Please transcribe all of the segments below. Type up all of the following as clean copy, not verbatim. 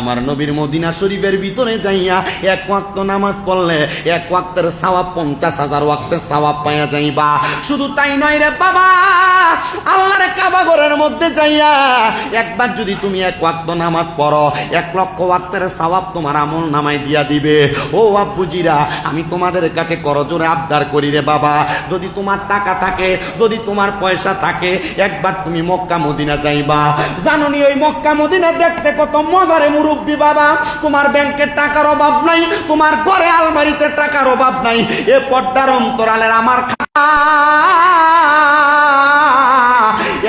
আমার নবীর মদিনা শরীফের ভিতরে যাইয়া এক ওয়াক্ত নামাজ পড়লে এক ওয়াক্তের সওয়াব 50,000 ওয়াক্তের সওয়াব পাইয়া যাইবা। শুধু তাই নয় রে বাবা, আল্লাহর কাবা ঘরের মধ্যে যাইয়া একবার যদি তুমি এক ওয়াক্ত নামাজ পড়ো 1 লক্ষ ওয়াক্তের সওয়াব তোমার আমল নামায় দিয়া দিবে। ও আব্বুজিরা, আমি তোমাদের কাছে করজোরে আবদার করি রে বাবা, যদি তোমার টাকা থাকে, যদি তোমার পয়সা থাকে, একবার তুমি মক্কা মদিনা যাইবা। জানো নি ওই মক্কা মদিনা দেখতে কত মজারে মুরব্বী বাবা। তোমার ব্যাংকের টাকার অভাব নাই, তোমার ঘরে আলমারিতে টাকার অভাব নাই। এ পর্দার অন্তরালের আমার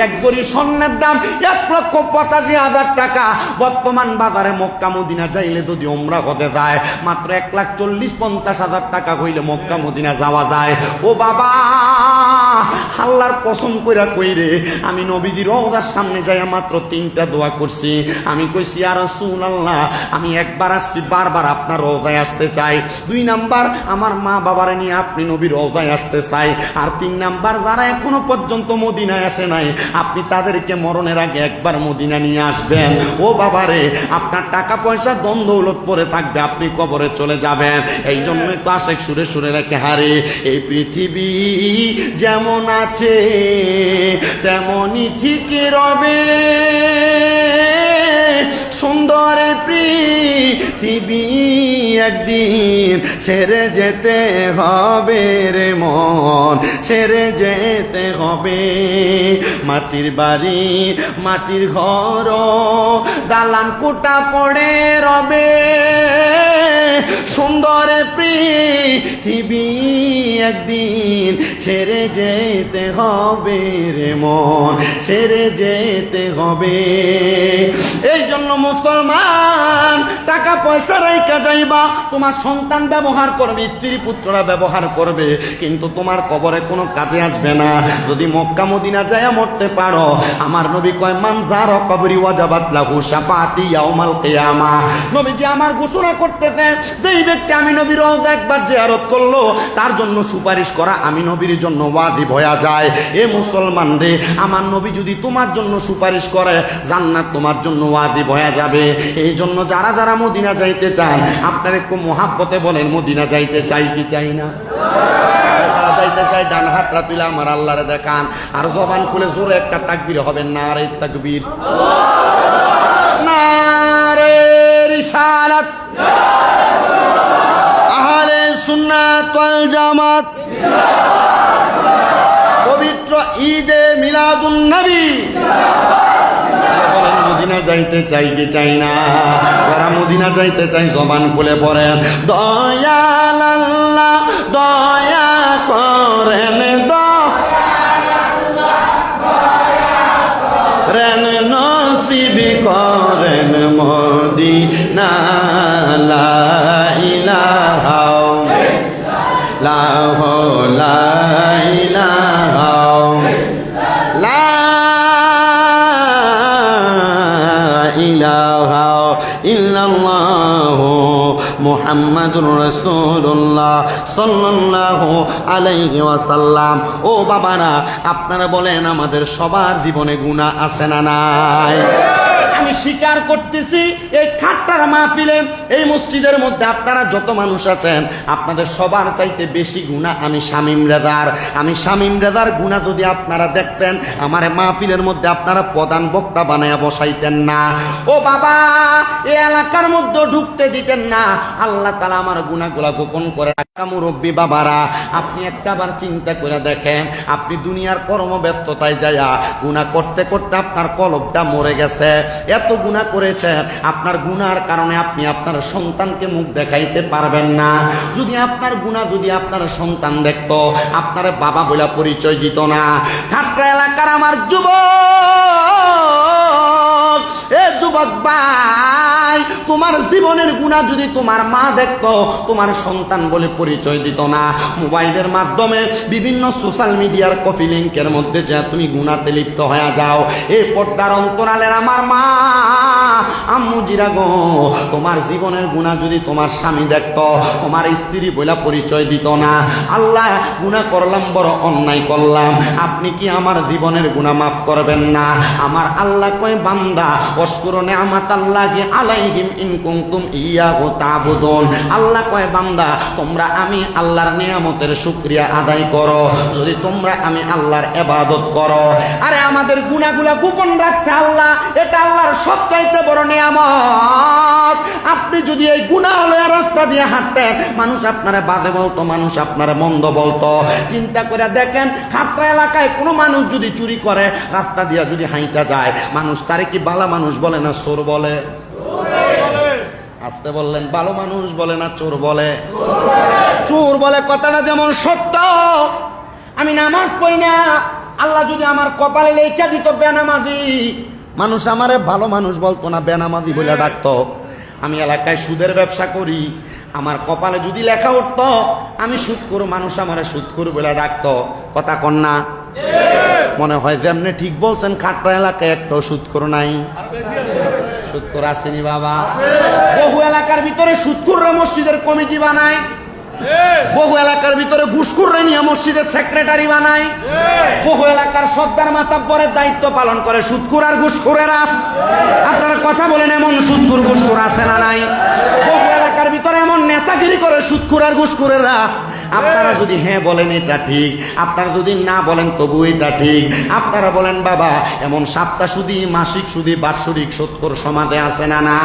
এক ভরি স্বর্ণের দাম 1,85,000 টাকা। বর্তমান বাজারে মক্কা মদিনা যাইলে যদি ওমরা হতে যায় মাত্র 1,40,50,000 টাকা হইলে মক্কা মদিনা যাওয়া যায়। ও বাবা, আল্লাহর কসম কইরা কইরে আমি নবীজির রওজার সামনে যাইয়া মাত্র 3টা দোয়া করছি। আমি কইছি, ইয়া রাসূলুল্লাহ, আমি একবার আসছি, বারবার আপনার রওজায় আসতে চাই। 2 নাম্বার, আমার মা বাবারে নিয়ে আপনি নবীর রওজায় আসতে চাই। আর 3 নাম্বার, যারা এখনো পর্যন্ত মদিনায় আসে নাই আপনি তাদেরকে মরণের আগে একবার মদিনা নিয়ে আসবেন। ও বাবারে, আপনার টাকা পয়সা ধন দৌলত পরে থাকবে, আপনি কবরে চলে যাবেন। এই জন্যই তো আশেক সুরে সুরে রেখে হারে, এই পৃথিবী যেমন আছে তেমনই ঠিক রবে, সুন্দর পৃথিবী একদিন ছেড়ে যেতে হবে রে মন, ছেড়ে যেতে হবে। মাটির বাড়ি মাটির ঘর দালান কোটা পড়ে রবে, সুন্দর পৃথিবী একদিন ছেড়ে যেতে হবে রে মন, ছেড়ে যেতে হবে। এই জন্য মুসলমান, টাকা পয়সা রেখে যাইবা, তোমার সন্তান ব্যবহার করবে, স্ত্রী পুত্ররা ব্যবহার করবে, কিন্তু তোমার কবরে কোনো কাজে আসবে না। যদি মক্কা মদিনা যায়া মরতে পারো, আমার নবী কয়, মান যারা কবরি ওয়াজাবাত লাহু শাফাআতি ইয়াউমাল কিয়ামা। নবীজি আমার ঘোষণা করতেছে, যেই ব্যক্তি আমি নবীর রওজা একবার জিয়ারত করলো তার জন্য সুপারিশ করা আমি নবীর জন্য ওয়াজিব হয়ে যায়। এ মুসলমান রে, আমার নবী যদি তোমার জন্য সুপারিশ করে জান্নাত তোমার জন্য ওয়াজিব হয়ে যাবে। এই জন্য যারা যারা মদিনা যাইতে চান আপনারা একটু মহাব্বতে বলেন, মদিনা যাইতে চাই কি চাই না? যাইতে চাই, ডান হাতটা তুলে আমার আল্লাহরে দেখান, আর জবান খুলে জোরে একটা তাকবীর হবে, নারে তাকবীর, নারে রিসালাত, আহলে সুন্নাত ওয়াল জামাত, পবিত্র ঈদে মিলাদুন নবী। মদিনা যাইতে চাই কি চাই না? যারা মদিনা যাইতে চাই জবান খুলে পড়েন, দয়াল আল্লাহ দয়া করেন, দয়াল নসিব করেন মদিনা, লা ইলাহা ইল্লাল্লাহ, লা ইলাহা ইলাহা ইল্লাল্লাহ মুহাম্মাদুর রাসূলুল্লাহ সাল্লাল্লাহু আলাইহি ওয়াসাল্লাম। ও বাবারা, আপনারা বলেন, আমাদের সবার জীবনে গুনাহ আছে না নাই? আমি স্বীকার করতেছি, এই খাট্টার মাহফিলে, এই মসজিদের মধ্যে আপনারা যত মানুষ আছেন, আপনাদের সবার চাইতে বেশি গুনাহ আমি শামীম রেজার। আমি শামীম রেজার গুনাহ যদি আপনারা দেখতেন, আমার মাহফিলের মধ্যে আপনারা প্রধান বক্তা বানায়া বসাইতেন না। ও বাবা, এই এলাকার মধ্যে ঢুকতে দিতেন না। আল্লাহ তাআলা আমার গুনাহগুলা গোপন করে রাখা। মুরব্বী বাবারা, আপনি একটাবার চিন্তা করে দেখেন, আপনি দুনিয়ার কর্মব্যস্ততায় যায়া গুনাহ করতে করতে আপনার কলবটা মরে গেছে, এত গুনাহ করেছেন, আপনার গুনার কারণে আপনি আপনার সন্তানকে মুখ দেখাইতে পারবেন না। যদি আপনার গুনাহ যদি আপনার সন্তান দেখতো, আপনার বাবা বলে পরিচয় দিত না। খাট্টা এলাকার আমার যুবক, এ যুবক ভাই, তোমার জীবনের গুনাহ যদি তোমার মা দেখতো, তোমার সন্তান বলে পরিচয় দিত না। মোবাইলের মাধ্যমে বিভিন্ন সোশ্যাল মিডিয়ার কপি লিঙ্কের মধ্যে যা তুমি গুনাহতে লিপ্ত হয়ে যাও। এই পর্দার অন্তরালের আমার মা, আম্মু জিরা গো, তোমার জীবনের গুনাহ যদি তোমার স্বামী দেখতো, তোমার স্ত্রী বলে পরিচয় দিত না। আল্লাহ, গুনাহ করলাম, বড় অন্যায় করলাম, আপনি কি আমার জীবনের গুনাহ মাফ করবেন না? আমার আল্লাহ কয়, বান্দা অশকুর নিয়ামাত আল্লাহি আলাইহিম ইন কুনতুম ইয়াহু তা'বুদুন। আল্লাহ কয় বান্দা তোমরা আমি আল্লাহর নিয়ামতের শুকরিয়া আদায় করো যদি তোমরা আমি আল্লাহর ইবাদত করো। আরে আমাদের গুনাহগুলা গোপন রাখছে আল্লাহ, এটা আল্লাহর সবচাইতে বড় নিয়ামত। আপনি যদি এই গুনাহ লয়ে রাস্তা দিয়ে হাঁটতেন, মানুষ আপনারে বাজে বলতো, মানুষ আপনারে মন্দ বলতো। চিন্তা করে দেখেন, খাটরা এলাকায় কোনো মানুষ যদি চুরি করে রাস্তা দিয়া যদি হাইটা যায়, মানুষ তারে কি ভালো মানুষ বলে না চোর বলে? আসতে বললেন, ভালো মানুষ বলে না চোর বলে? চোর বলে। কথাটা যেমন সত্য, আমি নামাজ পড়ি না, আল্লাহ যদি আমার কপালে লেখা দিত বেনামাজি, মানুষ আমারে ভালো মানুষ বলতো না, বেনামাজি বলে ডাকতো। আমি এলাকায় সুদের ব্যবসা করি, আমার কপালে যদি লেখা উঠতো আমি সুদখোর, মানুষ আমারে সুদখোর বলে ডাকতো। কথা কন না? মনে হয় যেমনি ঠিক বলছেন, খাটরা এলাকায় একটাও সুদখোর নাই। সুদখোর আসেনি বাবা? বহু এলাকার ভিতরে সুদখোররা মসজিদের কমিটি বানায়, বহু এলাকার ভিতরে ঘুষখোররা নিয়ে মসজিদের সেক্রেটারি বানায়, বহু এলাকার সর্দার মাতাব্বরের দায়িত্ব পালন করে সুদখোর আর ঘুষখোরেরা। আপনারা কথা বলেন, এমন সুদখোর ঘুষখোর আছে না নাই? বহু এলাকার ভিতরে এমন নেতাগিরি করে সুদখোর আর ঘুষখোরেরা। আপনারা যদি হ্যাঁ বলেন এটা ঠিক, আপনারা যদি না বলেন তবু এটা ঠিক। আপনারা বলেন বাবা, এমন সাপ্তাহ সুদি, মাসিক সুদি, বাৎসরিক সুদখোর সমাজে আছে না না?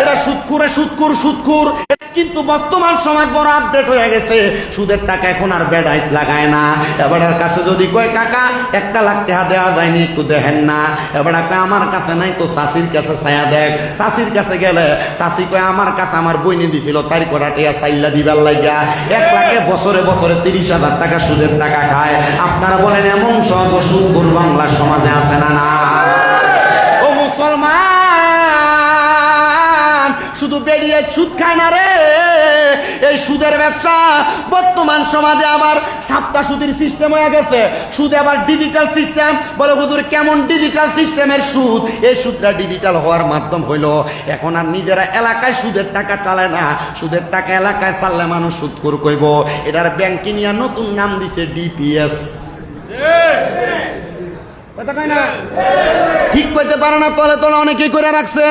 এটা সুদখোরে সুদখোর সুদখোর। কিন্তু বর্তমান সমাজ বড় আপডেট হয়ে গেছে, সুদের টাকা এখন আর বেড়াইত লাগায় না। এবারের কাছে যদি কয় কাকা 1 লাখ টাকা দেওয়া যায়নি, একটু দেখেন না, এবার আমার কাছে নাই তো চাষির কাছে ছায়া দেখ। চাষির কাছে গেলে চাষি কয় আমার কাছে আমার বইনি দিছিল, তার কটা টিয়া চাইলা দিবার লাগিয়া 1 লাখে বছরে বছরে 30,000 টাকা সুদের টাকা খায়। আপনারা বলেন এমন সব সুদখোর বাংলার সমাজে আছে না না? ও মুসলমান, শুধু বেরিয়ে সুদ খায় না রে, এই সুদের ব্যবসা বর্তমান সমাজে আবার সাপ্তাহ সুদের সিস্টেম হয়ে গেছে। সুদ আবার ডিজিটাল সিস্টেম। বলে হুজুর কেমন ডিজিটাল সিস্টেমের সুদ? এই সুদটা ডিজিটাল হওয়ার মাধ্যম হইল এখন আর নিজেরা এলাকায় সুদের টাকা চালায় না, সুদের টাকা এলাকায় চাললে মানুষ সুদখোর কইব। এটার ব্যাংকে নিয়ে নতুন নাম দিছে ডিপিএস। কথা কয় না? ঠিক কইতে পারে না, তলে তলে অনেকেই করে রাখছে।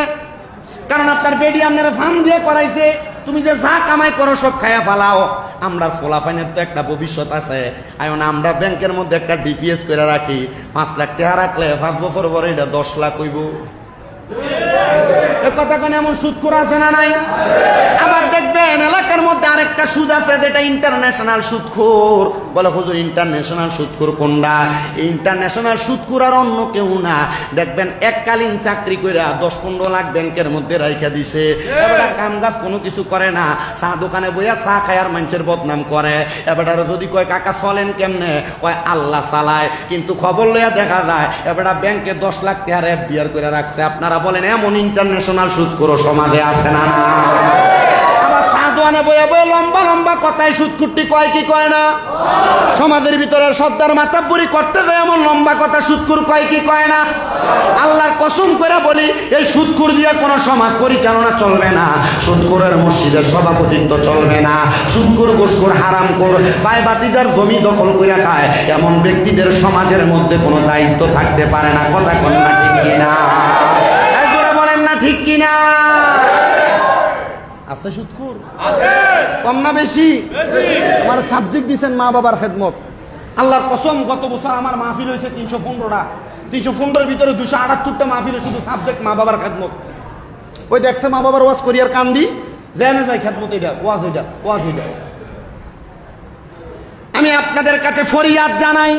কারণ আপনার বেডি আপনারা ফার্ম দিয়ে করাইছে, তুমি যে যা কামাই করো সব খায়া ফালাও। আমরা ফলাফাইনের তো একটা ভবিষ্যৎ আছে। এখন আমরা ব্যাংকের মধ্যে একটা ডিপিএস করে রাখি, 5 লাখ টাকা রাখলে 5 বছর পরে এটা 10 লাখ হইব। কথা কেন? এমন সুদখোর আছে না নাই? আবার দেখবেন এলাকার মধ্যে আরেকটা সুদ আছে, যেটা ইন্টারন্যাশনাল সুদখোর। বলে হুজুর ইন্টারন্যাশনাল সুদখোর কোনটা? ইন্টারন্যাশনাল সুদখোর আর অন্য কেউ না, দেখবেন এককালীন চাকরি করে 10-15 লাখ ব্যাংকের মধ্যে রাইখা দিছে, এবার কাম কাজ কোনো কিছু করে না, চা দোকানে বইয়া চা খায় আর মানুষের বদনাম করে। এবার যদি কয় কাকা চলেন কেমনে, কয় আল্লাহ চালায়। কিন্তু খবর লইয়া দেখা যায় এবার ব্যাংকে 10 লাখ টাকা বিয়ার করে রাখছে। আপনারা বলেন এমন ইন্টারন্যাশনাল সুদখোর সমাজে আছে না না? আবার সাধুয়ানে বইয়া বইয়া লম্বা লম্বা কথায় সুদখোরটি কয় কি কয় না? সমাজের ভিতরে সর্দার মাতাব্বরি করতে যায় এমন লম্বা কথা সুদখোর কয় কি কয় না? আল্লাহর কসম করে বলি, এই সুদখোর দিয়ে কোনো সমাজ পরিচালনা চলবে না। সুদখোরের মসজিদের সভাপতিত্ব চলবে না। সুদখোর ঘুষখোর হারামখোর পায়বাতিদার জমি দখল করে খায় এমন ব্যক্তিদের সমাজের মধ্যে কোনো দায়িত্ব থাকতে পারে না। কথা কন না ঠিক কিনা? ঠিক কিনা? আছে সুদখোর? কম না বেশি? আমার সাবজেক্ট দিচ্ছেন মা বাবার খেদমত। আল্লাহর কসম, গত বছর আমার মাহফিল হয়েছে 315টা। 315-এর ভিতরে 278টা মাহফিলে শুধু সাবজেক্ট মা বাবার খেদমত। ওই দেখছে মা বাবার ওয়াজ করি আর কান্দি, জেনে যায় খেদমত। এটা ওয়াজ, এটা ওয়াজ, এটা। আমি আপনাদের কাছে ফরিয়াদ জানাই,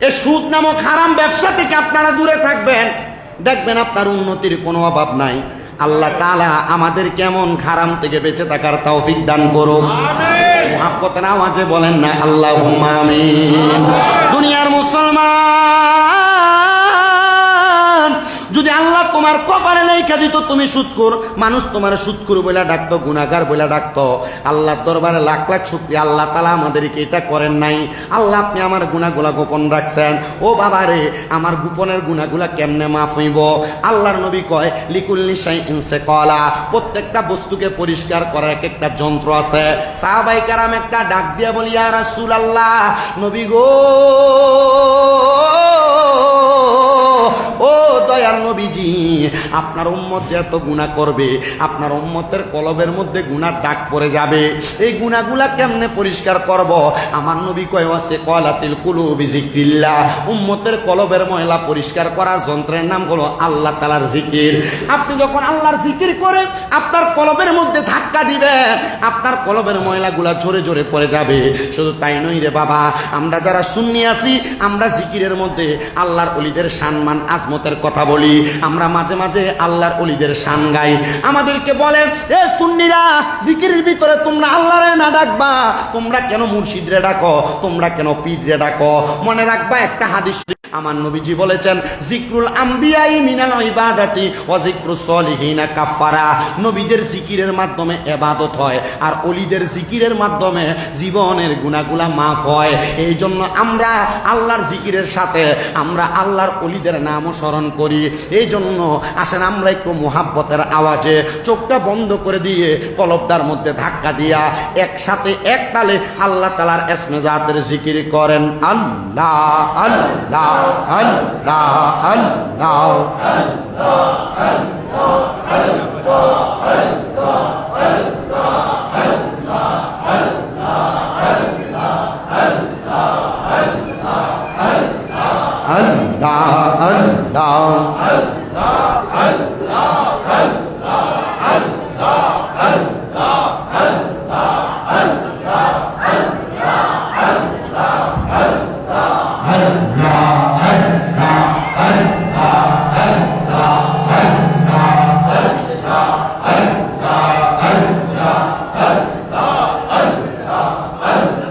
এই সুদ নামক হারাম ব্যবসা থেকে আপনারা দূরে থাকবেন, দেখবেন আপনার উন্নতির কোনো অভাব নাই। আল্লাহ তাআলা আমাদের কেমন হারাম থেকে বেঁচে থাকার তৌফিক দান করুক। মুহাব্বতের আওয়াজে বলেন না আল্লাহুম্মা আমিন। দুনিয়ার মুসলমান, যদি আল্লাহ তোমার কপালে লেখা দিত তুমি সুদখোর, মানুষ তোমার সুদখোর বলে ডাকতো, গুনাহগার বলে ডাকতো, আল্লাহর দরবারে লাখ লাখ শুকরিয়া আল্লাহ তাআলা আমাদেরকে এটা করেন নাই। আল্লাহ আপনি আমার গুনাহগুলা গোপন রাখছেন। ও বাবা রে, আমার গোপনের গুনাহগুলা কেমনে মাফ হইব? আল্লাহর নবী কয় লিকুল্লি শাইইন সাকালা, প্রত্যেকটা বস্তুকে পরিষ্কার করার এক একটা যন্ত্র আছে। সাহাবায়ে কেরাম একটা ডাক দিয়া বলি, ইয়া রাসূলুল্লাহ, নবী গো, ও দয়ার নবীজি, আপনার উম্মত যে এত গুনাহ করবে, আপনার উম্মতের কলবের মধ্যে গুনার দাগ পড়ে যাবে, এই গুনাহগুলা কেমনে পরিষ্কার করব? আমার নবী কয় আছে কলাতিল কুলুবি যিকরিল্লাহ, উম্মতের কলবের ময়লা পরিষ্কার করার যন্ত্রের নাম হলো আল্লাহ তাআলার জিকির। আপনি যখন আল্লাহর জিকির করে আপনার কলবের মধ্যে ধাক্কা দিবেন, আপনার কলবের ময়লাগুলা জোরে জোরে পড়ে যাবে। শুধু তাই নয় রে বাবা, আমরা যারা সুন্নি আছি, আমরা জিকিরের মধ্যে আল্লাহর ওলিদের সম্মান আজমতের কথা বলি, আমরা মাঝে মাঝে আল্লাহর ওলিদের শান গাই। আমাদেরকে বলে এ সুন্নিরা, জিকিরের ভিতরে তোমরা আল্লাহরে না ডাকবা, তোমরা কেন মুর্শিদরে ডাকো, তোমরা কেন পীররে ডাকো? মনে রাখবা একটা হাদিস আমার নবীজি বলেছেন, জিক্রুল আম্বিয়াই মিনাল ইবাদাতি ওয়া জিক্রুস সলিহিনা কাফারা। নবীদের জিকিরের মাধ্যমে ইবাদত হয়, আর ওলিদের জিকিরের মাধ্যমে জীবনের গুনাহগুলা মাফ হয়। এই জন্য আমরা আল্লাহর জিকিরের সাথে আমরা আল্লাহর ওলিদের নামও স্মরণ করি। এই জন্য আসেন আমরা একটু মুহাব্বতের আওয়াজে চোখটা বন্ধ করে দিয়ে কলবটার মধ্যে ধাক্কা দিয়া একসাথে এক তালে আল্লাহ তাআলার ইসমে জাতের জিকির করেন। আল্লাহ আল্লাহ আল্লাহ আল্লাহ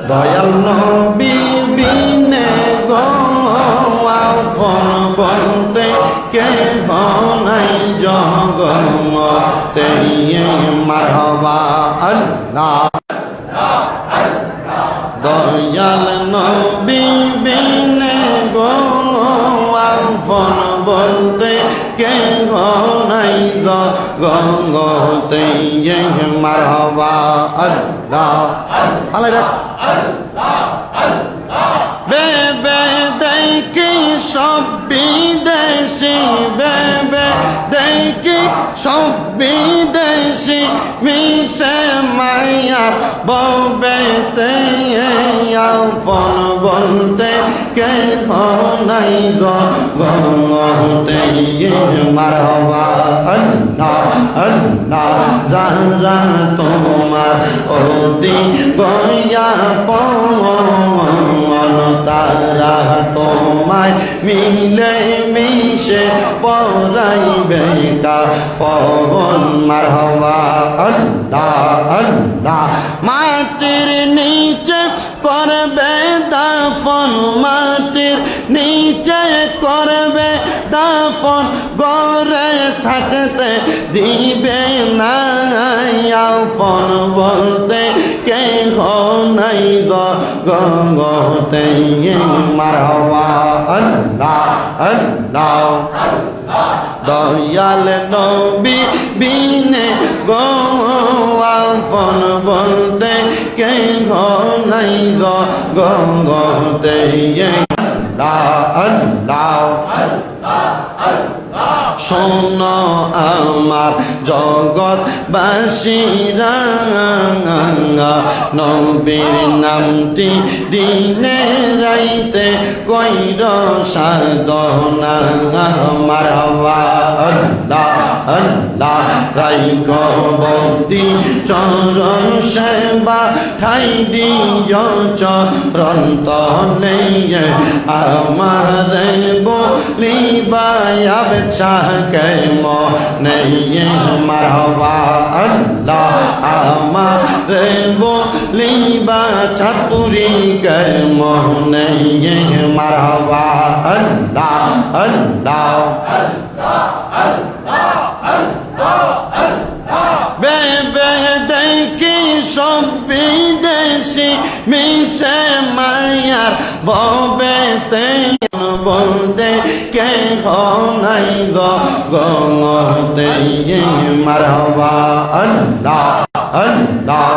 দয়াল নবী বিনে গো আপন বলতে কে নাই জগতে, মারহাবা আল্লাহ। দয়াল নবী বিনে গো আপন বলতে কে নাই জগতে, মারহাবা আল্লাহ। বেবে দেখি সব বিদেশি, বেবে দেখি সব বিদেশি, মিশে মায়ার ববেতে আপন বলতে কে নাই জগতে, মারহাবা আল্লাহ আল্লাহ। যারা তোমার অতি গয়া পন, তারা তোমায় মিলে মিশে পড়াইবে কাফন, মারহাবা আল্লাহ আল্লাহ। মাটির নিচে করবে দাফন, মাটির নিচে করবে দাফন, গড়ে থাকতে দিবে না আপন বলতে কে নাই জগতে, মারহাবা আল্লাহ আল্লাহ। দয়াল নবী বিনে গো আপন বলতে কে নাই জগতে, আল্লাহ আল্লাহ। শোনো আমার জগৎবাসীরা, নবীর নামটি দিনে রাইতে কইর সাধনা, মারহাবা আল্লাহ আল্লাহ। রাইখ ভক্তি চরণ সেবা ঠাই দিয় চরণ তলে, আমার বলিবায় কে মনে, মারহাবা আল্লাহ। আমার বলিবা ছাতুরি কে মনে, মারহাবা আল্লাহ আল্লাহ। বেবে দেখি সব বিদেশি, মিশে মায়ার ববেতে বলতে কে নাই জগতে, মারহাবা আল্লাহ আল্লাহ।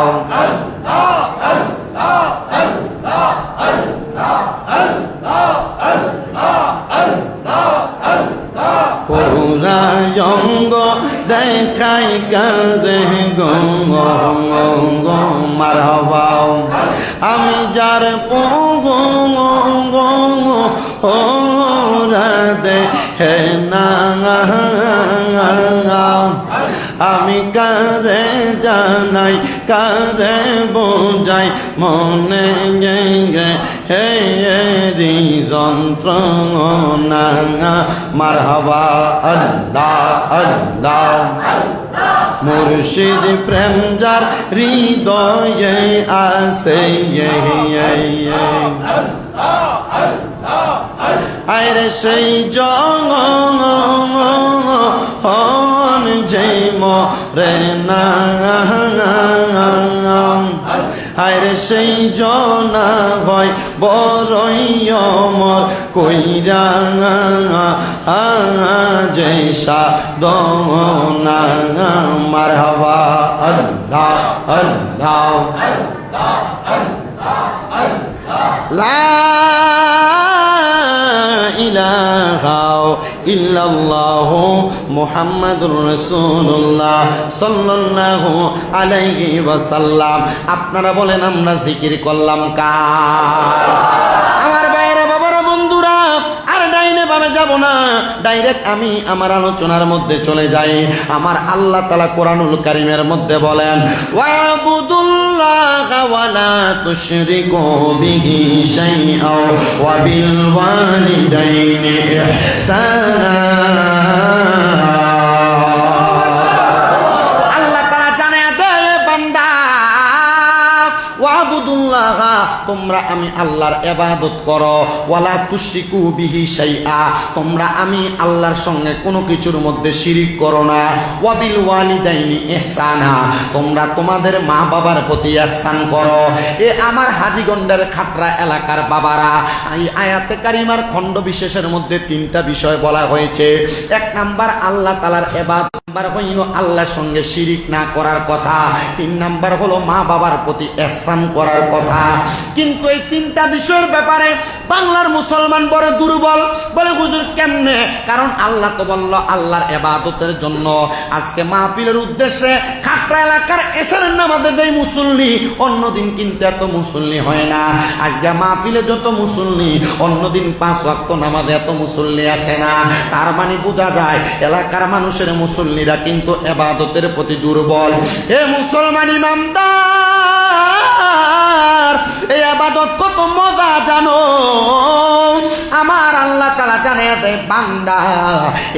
দেখাই কারে গো মারহাবা আমি যার ও রাধে হে না আমি কারে জানাই কারে বোঝাই মনে হে রি যন্ত্রণা মারহাবা আল্লাহ আল্লাহ মুর্শিদ প্রেম যার হৃদয়ে আসে আরে সেই জঙ্গন যে মরে না আরে সেই জনা হয় বড়ই অমর কইরা যে সাধনা মারহাবা আল্লাহ আল্লাহ লা ইলাহা ইল্লাল্লাহু মুহাম্মাদুর রাসূলুল্লাহ সাল্লাল্লাহু আলাইহি ওয়াসাল্লাম। আপনারা বলেন আমরা জিকির করলাম কার? আমার বাইরে বাবারা বন্ধুরা, আর ডাইনে বামে যাব না, ডাইরেক্ট আমি আমার আলোচনার মধ্যে চলে যাই। আমার আল্লাহ তাআলা কোরআনুল কারীমের মধ্যে বলেন ওয়াবুদুল্লাহ ওয়া লা তুশরিকু বিহি শাইআ ওয়া বিল ওয়ালিদাইনি ইহসানা। আল্লাহ তাআলা জানায় দেয় বান্দা ওয়াবুদুল্লাহ, তোমরা আমি আল্লাহর ইবাদত করো, ওয়ালা তুশরিকু বিহি শাইআ, তোমরা আমি আল্লাহর সঙ্গে কোনো কিছুর মধ্যে শিরিক করো না, ওয়াবিল ওয়ালিদাইনি ইহসানা, তোমরা তোমাদের মা বাবার প্রতি ইহসান করো। এ আমার হাজীগঞ্জের খাটরা এলাকার বাবারা, এই আয়াতে কারিমার খণ্ড বিশেষের মধ্যে তিনটা বিষয় বলা হয়েছে। এক নাম্বার আল্লাহ তাআলার ইবাদত, নাম্বার হইল আল্লাহর সঙ্গে শিরিক না করার কথা, তিন নাম্বার হলো মা বাবার প্রতি ইহসান করার কথা। কিন্তু এই তিনটা বিষয়ের ব্যাপারে বাংলার মুসলমান বড় দুর্বল। বলে হুজুর কেমনে? কারণ আল্লাহ তো বলল আল্লাহর ইবাদতের জন্য। আজকে মাহফিলের উদ্দেশ্যে খাটরা এলাকার এশারের নামাজে যেই মুসল্লি, অন্যদিন কিন্তু এত মুসল্লি হয় না। আজকে মাহফিলে যত মুসল্লি, অন্যদিন 5 ওয়াক্ত নামাজে এত মুসল্লি আসে না। তার মানে বোঝা যায় এলাকার মানুষের মুসল্লিরা কিন্তু ইবাদতের প্রতি দুর্বল। হে মুসলমান ইমানদার, এই ইবাদত কত মজা জানো? আমার আল্লাহ তাআলা জানিয়ে দেয় বান্দা,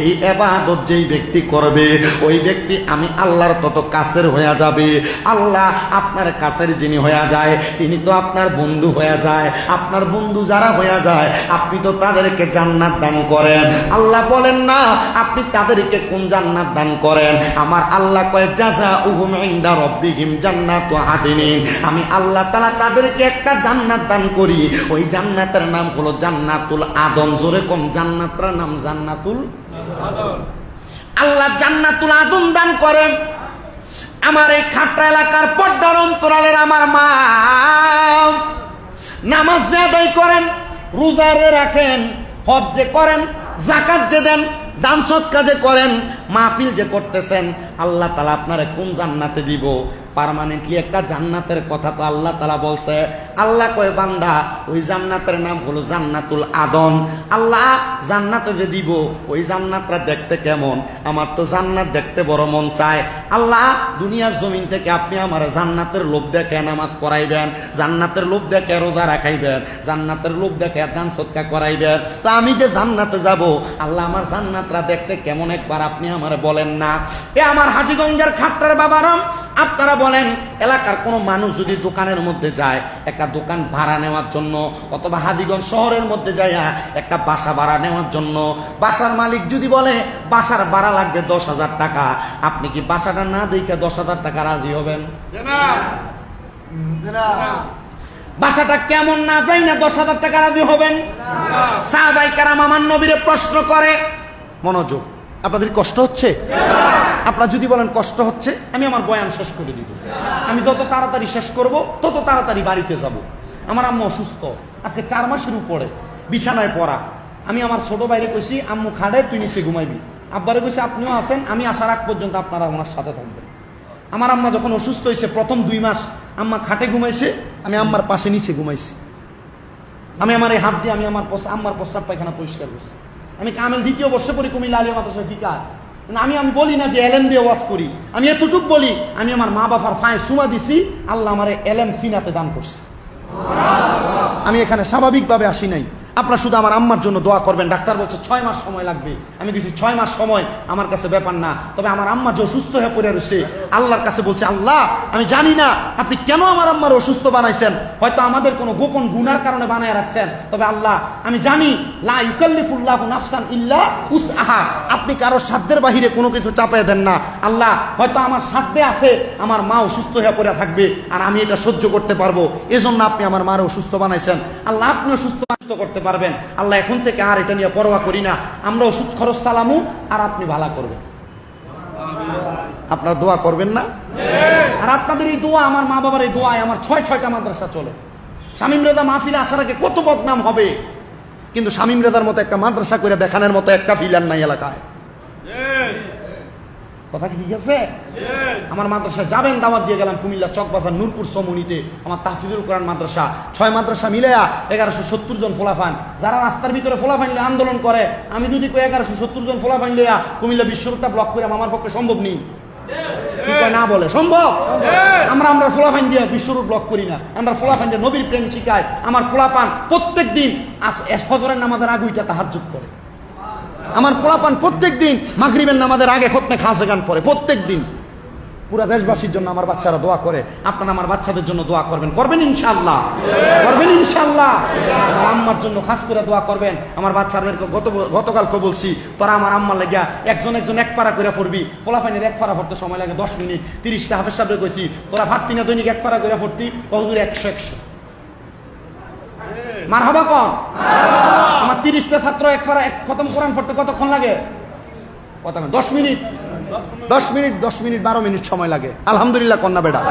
এই ইবাদত যেই ব্যক্তি করবে ওই ব্যক্তি আমি আল্লাহর তত কাছের হয়ে যাবে। আল্লাহ আপনার কাছের যিনি হয়ে যায় তিনি তো আপনার বন্ধু হয়ে যায়। আপনার বন্ধু যারা হয়ে যায় আপনি তো তাদেরকে জান্নাত দান করেন। আল্লাহ বলেন না আপনি তাদেরকে কোন জান্নাত দান করেন? আমার আল্লাহ কয় জাযাউহুম ইনদা রাব্বিহিম জান্নাতু আদনিন, আমি আল্লাহ তাআলা তাদেরকে একটা জান্নাত দান করি। ওই জান্নাতের নাম হলো জান্নাতুল আদম। জোরে কম, জান্নাতের নাম জান্নাতুল আদম। আল্লাহ জান্নাতুল আদম দান করেন। আমার এই খাট্টা এলাকার পর্দার অন্তরালের আমার মা নামাজ যে আদায় করেন, রোজা রাখেন, হজ যে করেন, যাকাত যে দেন, দান সদকা যে করেন, মাহফিল যে করতেছেন, আল্লাহ তাআলা আপনারে কোন জান্নাতে দিব? পার্মানেন্টলি একটা জান্নাতের কথা তো আল্লাহ তাআলা বলছে। আল্লাহ কয় বান্দা ওই জান্নাতের নাম হলো জান্নাতুল আদন। আল্লাহ জান্নাতে যে দিব ওই জান্নাতটা দেখতে কেমন? আমার তো জান্নাত দেখতে বড় মন চায়। আল্লাহ দুনিয়ার জমিন থেকে আপনি আমার জান্নাতের লোভ দেখে নামাজ পড়াইবেন, জান্নাতের লোভ দেখে রোজা রাখাইবেন, জান্নাতের লোভ দেখে দান সদকা করাইবেন। তা আমি যে জান্নাতে যাব, আল্লাহ আমার জান্নাতটা দেখতে কেমন একবার আপনি আমারে বলেন না? এ আমার হাজীগঞ্জের খাট্টার বাবারাম, আপনারা বলেন এলাকার কোনো মানুষ যদি দোকানের মধ্যে যায় একটা দোকান ভাড়া নেওয়ার জন্য, অথবা হাজীগঞ্জ শহরের মধ্যে যায় একটা বাসা ভাড়া নেওয়ার জন্য, বাসার মালিক যদি বলে বাসার ভাড়া লাগবে 10,000 টাকা, আপনি কি বাসাটা না দেখে 10,000 টাকা রাজি হবেন? বাসাটা কেমন না যাই না 10,000 টাকা রাজি হবেন? সাহাবায়ে কেরাম আমার নবীরে প্রশ্ন করে, মনোযোগ, আপনাদের কষ্ট হচ্ছে? আপনারা যদি বলেন কষ্ট হচ্ছে, আমি আমার বয়ান শেষ করে দিব। আমি যত তাড়াতাড়ি শেষ করব তত তাড়াতাড়ি বাড়িতে যাব। আমার আম্মু অসুস্থ, আজকে 4 মাসের উপরে বিছানায় পড়া। আমি আমার ছোট ভাইরে কইছি আম্মু খাড়ে তুই নিচে ঘুমাইবি। আব্বারে কইছে আপনিও আছেন, আমি আসার আগ পর্যন্ত আপনারা ওনার সাথে থাকবেন। আমার আম্মা যখন অসুস্থ হয়েছে প্রথম 2 মাস আম্মা খাটে ঘুমাইছে, আমি আম্মার পাশে নিচে ঘুমাইছি। আমি আমার এই হাত দিয়ে আমি আম্মার প্রস্রাব পায়খানা পরিষ্কার করছি। আমি কামেল 2য় বর্ষে পড়ি কুমিল্লা আলিয়া মাদ্রাসা ফিকাহ। আমি বলি না যে এলেম দিয়ে ওয়াজ করি, আমি এতটুক বলি আমি আমার মা বাবার পায়ে সুমা দিছি, আল্লাহ আমার এলেম সিনাতে দান করছে। আমি এখানে স্বাভাবিকভাবে আসি নাই। আপনারা শুধু আমার আম্মার জন্য দোয়া করবেন। ডাক্তার বলছে 6 মাস সময় লাগবে। আমি বলছি 6 মাস সময় আমার কাছে ব্যাপার না, তবে আমার আম্মা যে অসুস্থ হয়ে পড়ে রয়েছে আল্লাহর কাছে বলছে, আল্লাহ আমি জানি না আপনি কেন আমার আম্মার অসুস্থ বানাইছেন, হয়তো আমাদের কোনো গোপন গুনার কারণে বানায় রাখছেন, তবে আল্লাহ আমি জানি লা ইউকাল্লিফুল্লাহু নাফসান ইল্লা উসআহা, আপনি কারো সাধ্যের বাহিরে কোনো কিছু চাপায় দেন না। আল্লাহ হয়তো আমার সাধ্যে আছে আমার মা অসুস্থ হয়ে পড়ে থাকবে আর আমি এটা সহ্য করতে পারবো, এজন্য আপনি আমার মার অসুস্থ বানাইছেন। আল্লাহ আপনি অসুস্থ করতে পারবেন। আল্লাহ এখন থেকে আর এটা নিয়ে পরোয়া করি না, আমরা ওষুধ খরচ চালামু আর আপনি ভালো করবেন। আপনারা দোয়া করবেন না? আর আপনাদের এই দোয়া, আমার মা বাবার এই দোয়ায় আমার 6টা মাদ্রাসা চলে। শামীম রেজা মাহফিলে আসার আগে কত বদনাম হবে, কিন্তু শামীম রেজার মতো একটা মাদ্রাসা করে দেখানোর মতো একটা ফিলার নাই এলাকায়। কথা কি ঠিক আছে? আমার মাদ্রাসা যাবেন, দাওয়াত দিয়ে গেলাম কুমিল্লা চকবাজার নূরপুর সমুনিতে আমার তাহফিজুল কোরআন মাদ্রাসা, 6 মাদ্রাসা মিলেয়া 1170 জন ফোলাফান, যারা রাস্তার ভিতরে ফোলাফান নিয়ে আন্দোলন করে। আমি যদি 1170 জন ফোলাফান লইয়া কুমিল্লা বিশ্বরূপটা ব্লক করে আমার পক্ষে সম্ভব নেই। না বলে সম্ভব? আমরা ফোলাফান দিয়ে বিশ্বরূপ ব্লক করি না, আমরা ফোলাফান দিয়ে নবীর প্রেম শিখাই। আমার পোলাপান প্রত্যেক দিন ফজরের নামাজের আগে ওইটা তাহাজ্জুদ করে। আমার পোলাপান প্রত্যেক দিন মাগরিবের নামাজের আগে খতমে খাসে গান পড়ে প্রত্যেক দিন। পুরা দেশবাসীর জন্য আমার বাচ্চারা দোয়া করে, আপনারা আমার বাচ্চাদের জন্য দোয়া করবেন, করবেন ইনশাআল্লাহ, করবেন ইনশাআল্লাহ। আমার আম্মার জন্য খাস করে দোয়া করবেন। আমার বাচ্চাদেরকে গতকালকে বলছি, তোরা আমার আম্মার লাগিয়া একজন এক পারা করে পড়বি। ফোলাফাইনের 1 পারা পড়তে সময় লাগে 10 মিনিট। 30টা হাফেজ সাহেবকে কইছি তোরা ভাবতি না দৈনিক 1 পারা করে পড়তি, হুজুর 100 মারহাবা কম। আমার 30টা ছাত্র 1 পারা খতম কোরআন পড়তে কতক্ষণ লাগে? কত? 10 মিনিট 12 মিনিট সময় লাগে। আলহামদুলিল্লাহ কন্যা বেটা,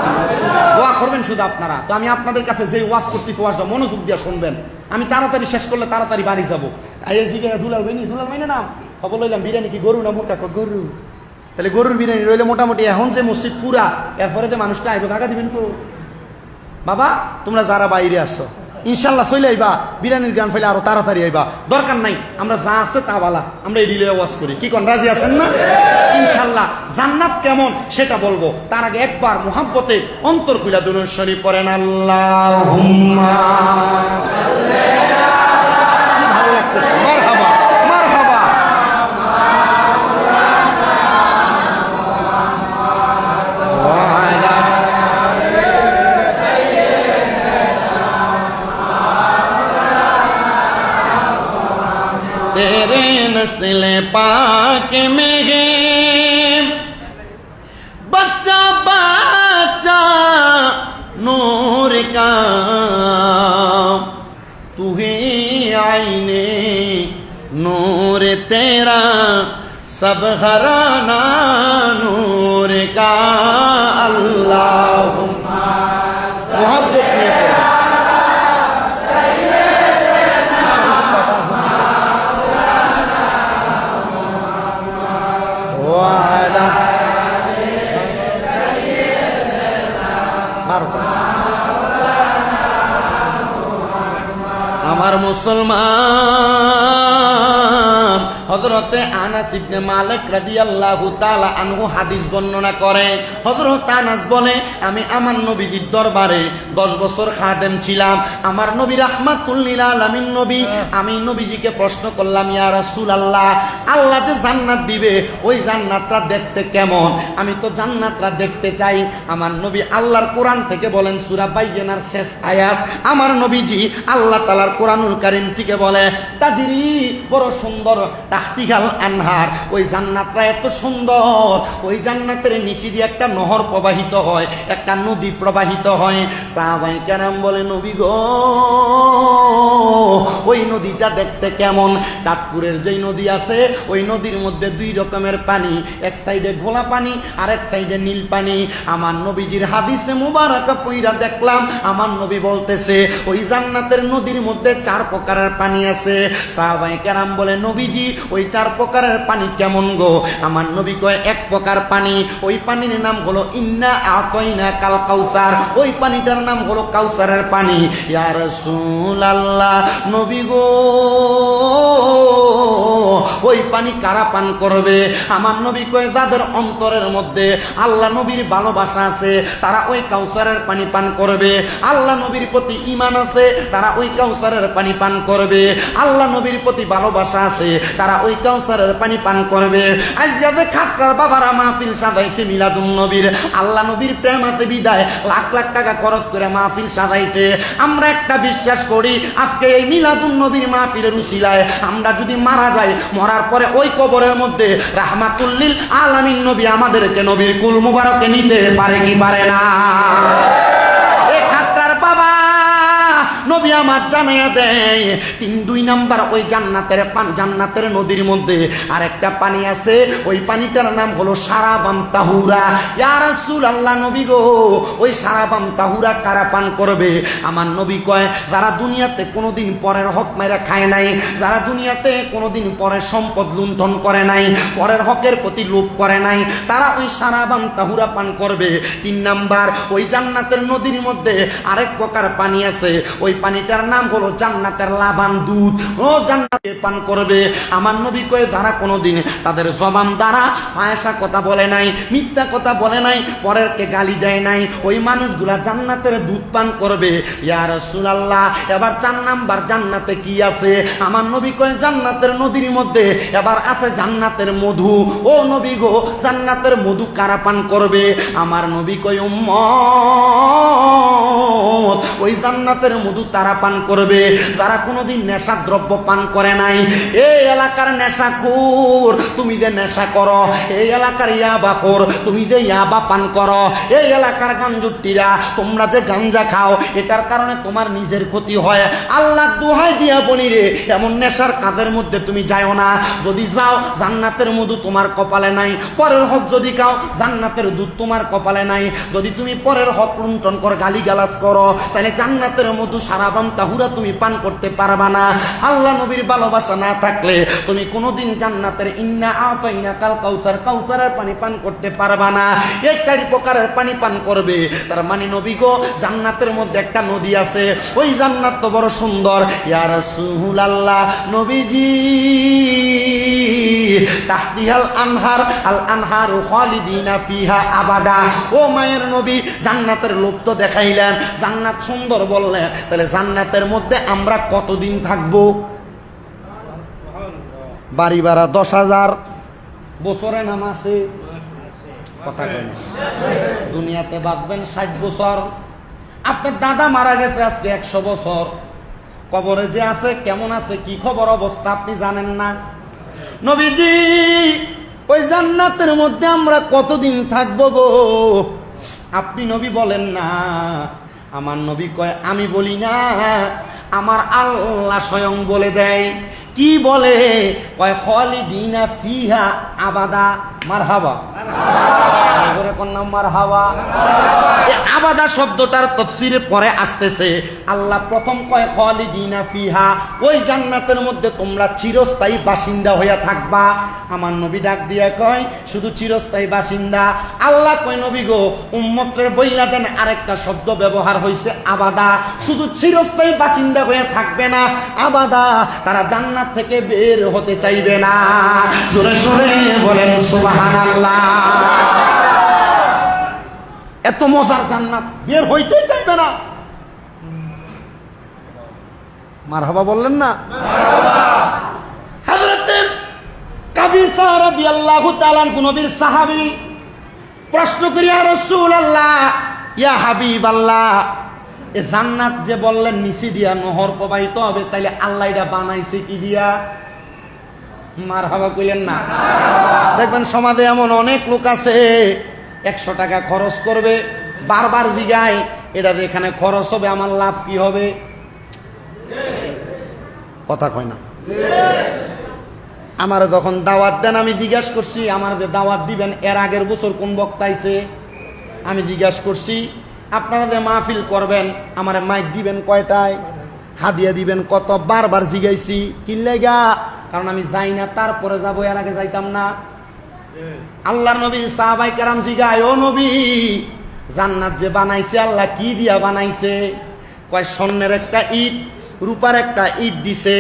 দোয়া করবেন শুধু আপনারা। তো আমি আপনাদের কাছে যে ওয়াজ করতেছি ওয়াজটা মনোযোগ দিয়ে শুনবেন। আমি তাড়াতাড়ি শেষ করলে তাড়াতাড়ি বাড়ি যাবো। দুলাল ভাই না নাম খবর লইলাম, বিরিয়ানি কি গরু না মোটা? গরু। তাহলে গরুর বিরিয়ানি রইলে মোটামুটি এখন যে মসজিদ পুরা, এরপরে যে মানুষটা আইব টাকা দিবেন কো? বাবা তোমরা যারা বাইরে আসো ইনশাল্লাহ চলে আইবা, বিরিয়ানির গান ফেলে আরো তাড়াতাড়ি আইবা। দরকার নাই আমরা যা আছে তা বালা, আমরা এই রিলে ওয়াজ করি। কি কোন রাজি আছেন না? ইনশাল্লাহ জান্নাত কেমন সেটা বলবো, তার আগে একবার মুহাব্বতে অন্তর খুলা দুরূদ শরীফ পড়েন। আল্লাহুম্মা ভালো লাগতেছে, মারহাবা মারহাবা। तेरे नस्ल पाक में है बच्चा बच्चा नूर का, तू है आईने नूर तेरा सब घराना नूर का। अल्लाहुम्मा मोहब्बत में আমার মুসলমান হযরতে আনাস ইবনে মালিক রাদিয়াল্লাহু তাআলা আনহু হাদিস বর্ণনা করেন। হযরত আনাস বলে আমি আমার নবীর দরবারে 10 বছর খাদেম ছিলাম। আমার নবী রাহমাতুল লিল আলামিন নবী, আমি নবীজিকে প্রশ্ন করলাম ইয়া রাসূলুল্লাহ, আল্লাহ যে জান্নাত দিবে ওই জান্নাতটা দেখতে কেমন? আমি তো জান্নাতটা দেখতে চাই। আমার নবী আল্লাহর কোরআন থেকে বলেন সূরা বাইয়িনার শেষ আয়াত, আমার নবীজি আল্লাহ তাআলার কোরআনুল কারীম থেকে বলে তাজরি, বড় সুন্দর তাহতিহাল আনহার, ওই জান্নাতটা এত সুন্দর, ওই জান্নাতের নিচে দিয়ে একটা নহর প্রবাহিত হয়, একটা নদী প্রবাহিত হয়। সাহাবায়ে কেরাম বলে নবী গো ওই নদীটা দেখতে কেমন? চাঁদপুরের যেই নদী আছে ওই নদীর মধ্যে 2 রকমের পানি, এক সাইডে ঘোলা পানি আর এক সাইডে নীল পানি। আমার নবীজির হাদিসে মুবারাকা পইরা দেখলাম আমার নবী বলতেছে ওই জান্নাতের নদীর মধ্যে 4 প্রকারের পানি আছে। সাহাবায়ে কেরাম বলে নবীজি ওই 4 প্রকারের পানি কেমন গো? আমার নবী কয় এক প্রকার পানি, ওই পানির নাম হলো ইন্না আতাইনা কাল কাউসার, ওই পানিটার নাম হলো কাউসারের পানি। ইয়া রাসূলুল্লাহ, নবী গো ওই পানি কারা পান করবে? আমার নবী কয় যাদের অন্তরের মধ্যে আল্লাহ নবীর ভালোবাসা আছে তারা ওই কাউসারের পানি পান করবে। আল্লাহ নবীর প্রতি ঈমান আছে তারা ওই কাউসারের পানি পান করবে। আল্লাহ নবীর প্রতি ভালোবাসা আছে তারা ওই কাউসারের পানি পান করবে। আজকে যে খাট্টার বাবারা মাহফিল সাজাইছে মিলাদুন নবীর, আল্লাহ নবীর প্রেম আছে বিদায় লাখ লাখ টাকা খরচ করে মাহফিল সাজাইছে। আমরা একটা বিশ্বাস করি, আজকে এই মিলাদুন নবীর মাহফিলের উসিলায় আমরা যদি মারা যাই, মরার পরে ওই কবরের মধ্যে রাহমাতুল আলামিন নবী আমাদেরকে নবীর কুল মুবারকে নিতে পারে কি পারে না? এই খাট্টার বাবা নবী আমার জানাইয়া দেয় 3-2 নাম্বার ওই জান্নাতের নদীর মধ্যে আরেকটা পানি আছে, ওই পানিটার নাম হলো সারাবান তাহুরা। ইয়া রাসূলুল্লাহ, নবী গো ওই সারাবান তাহুরা কারা পান করবে? আমার নবী কয় যারা দুনিয়াতে কোনোদিন পরের হক মেরে খায় নাই, যারা দুনিয়াতে কোনোদিন পরের সম্পদ লুণ্ঠন করে নাই, পরের হকের প্রতি লোভ করে নাই, তারা ওই সারাবান তাহুরা পান করবে। 3 নাম্বার ওই জান্নাতের নদীর মধ্যে আরেক প্রকার পানি আছে, ওই পানিটার নাম হলো জান্নাতের লাবান দুধ, ও জান্নাতে পান করবে। আমার নবী কয়ে যারা কোনোদিন তাদের জবান দ্বারা ফায়সা কথা বলে নাই, মিথ্যা কথা বলে নাই, পরেরকে গালি দেয় নাই, ওই মানুষগুলা জান্নাতের দুধ পান করবে। ইয়া রাসূলুল্লাহ, এবার 4 নাম্বার জান্নাতে কি আছে? আমার নবী কয়ে জান্নাতের নদীর মধ্যে এবার আছে জান্নাতের মধু। ও নবী গো, জান্নাতের মধু কারা পান করবে? আমার নবী কয় উম্মত ওই জান্নাতের মধু তারা পান করবে যারা কোনোদিন নেশা দ্রব্য পান করে নাই। এই এলাকার নেশাখোর তুমি যে নেশা করো, এই এলাকার ইয়াবাখোর তুমি যে ইয়াবা পান করো, এই এলাকার গাঞ্জুটিরা তোমরা যে গাঞ্জা খাও, এটার কারণে তোমার নিজের ক্ষতি হয়। আল্লাহ দোহাই দিয়া বলি রে, এমন নেশার কাজের মধ্যে তুমি যাও না। যদি যাও, জান্নাতের মধু তোমার কপালে নাই। পরের হক যদি খাও, জান্নাতের দুধ তোমার কপালে নাই। যদি তুমি পরের হক লুণ্ঠন কর, গালিগালাজ করো, তাহলে জান্নাতের মধু সারাবান তাহুরা তুমি পান করতে পারবা না। আল্লাহ নবীর ভালোবাসা না থাকলে তুমি কোনোদিন জান্নাতের ইন্না আতাইনা কাল কাউসার, কাউসারের পানি পান করতে পারবা না। এই 4 প্রকারের পানি পান করবে। তার মানে নবী গো, জান্নাতের মধ্যে একটা নদী আছে, ওই জান্নাত তো বড় সুন্দর। ইয়া রাসূলুল্লাহ, নবীজি তাহতিহাল আনহার, আল আনহারু খালিদিনা ফিহা আবাদা। ও মায়ের নবী, জান্নাতের লোভ তো দেখাইলেন, জান্নাত সুন্দর বললেন, তাহলে জান্নাতের মধ্যে আমরা কতদিন থাকবো? বাড়ি ভাড়া 10,000, বছরে না মাসে? কথা কয় না। দুনিয়াতে বাঁচবেন 60 বছর। আপনার দাদা মারা গেছে আজকে 100 বছর, কবরে যে আছে কেমন আছে, কি খবর অবস্থা আপনি জানেন না। নবীজি ওই জান্নাতের মধ্যে আমরা কতদিন থাকবো গো? আপনি নবী বলেন না। আমার নবী কয় আমি বলি না, আমার আল্লাহ স্বয়ং বলে দেয়। কি বলে? কয় খালিদিনা ফিহা আবাদা। মারহাবা, মারহাবা। এই আবাদা শব্দটার তাফসীরে পরে আসতেছে। আল্লাহ প্রথম কয় খালিদিনা ফিহা, ওই জান্নাতের মধ্যে তোমরা চিরস্থায়ী বাসিন্দা হইয়া থাকবা। আমার নবী ডাক দিয়া কয় শুধু চিরস্থায়ী বাসিন্দা? আল্লাহ কয় নবী গো, উম্মতের বইলা দেন আরেকটা শব্দ ব্যবহার হয়েছে আবাদা। শুধু চিরস্থায়ী বাসিন্দা হয়ে থাকবে না, আবাদা, তারা জান্নাত থেকে বের হতে চাইবে না। জোরে জোরে বলেন সুবহানাল্লাহ। এত মজার জান্নাত, বের হইতেই চাইবে না। মারহাবা বললেন না? হযরতে কাবিসা রাদিয়াল্লাহু তাআলা আনহু নবীর সাহাবী প্রশ্ন করি, ইয়া রাসূলুল্লাহ, ইয়া হাবিবাল্লাহ, এ জান্নাত যে বললেন নিচে দিয়া নহর প্রবাহিত হবে, তাইলে আল্লাহ এটা বানাইছে কি দিয়া? মারহাবা কইলেন না? দেখবেন সমাজে এমন অনেক লোক আছে 100 টাকা খরচ করবে, বারবার জিগায় এটা যেখানে খরচ হবে আমার লাভ কি হবে? কথা কয় না। আমার যখন দাওয়াত দেন আমি জিজ্ঞাসা করছি, আমার যে দাওয়াত দিবেন এর আগের বছর কোন বক্তা আইছে? আমি জিজ্ঞাসা করছি আপনারা যে মাহফিল করবেন আমার মাইক দিবেন কয়টায়, হাদিয়া দিবেন কত? বারবার জিগাইছি। কি লাগা? কারণ আমি যাই না তারপরে যাবো, এর আগে যাইতাম না। আল্লাহর নবী সাহাবায়ে কেরাম জিগায়, ও নবী, জান্নাত যে বানাইছে আল্লাহ কি দিয়া বানাইছে? কয় স্বর্ণের একটা ইট, রূপার একটা ইট দিছে,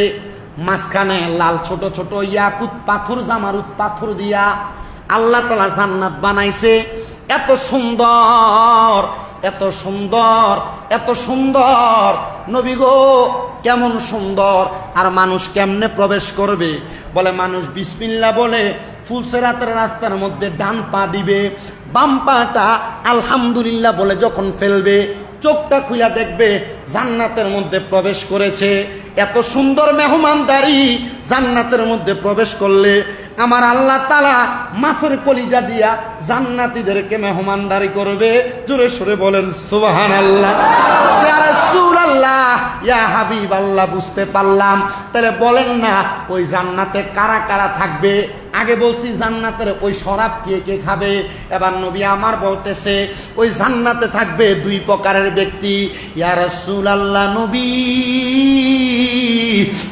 মাঝখানে লাল ছোট ছোট ইয়াকুত পাথর, জামারুত পাথর দিয়া আল্লাহ তাআলা জান্নাত বানাইছে। এত সুন্দর, এত সুন্দর, এত সুন্দর নবী গো, কেমন সুন্দর! আর মানুষ কেমনে প্রবেশ করবে? বলে মানুষ বিসমিল্লাহ বলে ফুলসেরাতের রাস্তার মধ্যে ডান পা দিবে, বাম পাটা আলহামদুলিল্লাহ বলে যখন ফেলবে, চোখটা খুলে দেখবে জান্নাতের মধ্যে প্রবেশ করেছে। এত সুন্দর মেহমানদারি জান্নাতের মধ্যে প্রবেশ করলে আমার আল্লাহ তাআলা মাছের কলিজা দিয়া জান্নাতীদেরকে মেহমানদারি করবে। জোরে সরে বলেন সুবহানাল্লাহ। ইয়া রাসূলুল্লাহ, ইয়া হাবিবাল্লাহ, বুঝতে পারলাম। তাহলে বলেন না ওই জান্নাতে কারা কারা থাকবে? আগে বলছি জান্নাতের ওই শরাব কে কে খাবে, এবার নবী আমার বলতেছে ওই জান্নাতে থাকবে দুই প্রকারের ব্যক্তি। ইয়া রাসূলুল্লাহ নবী,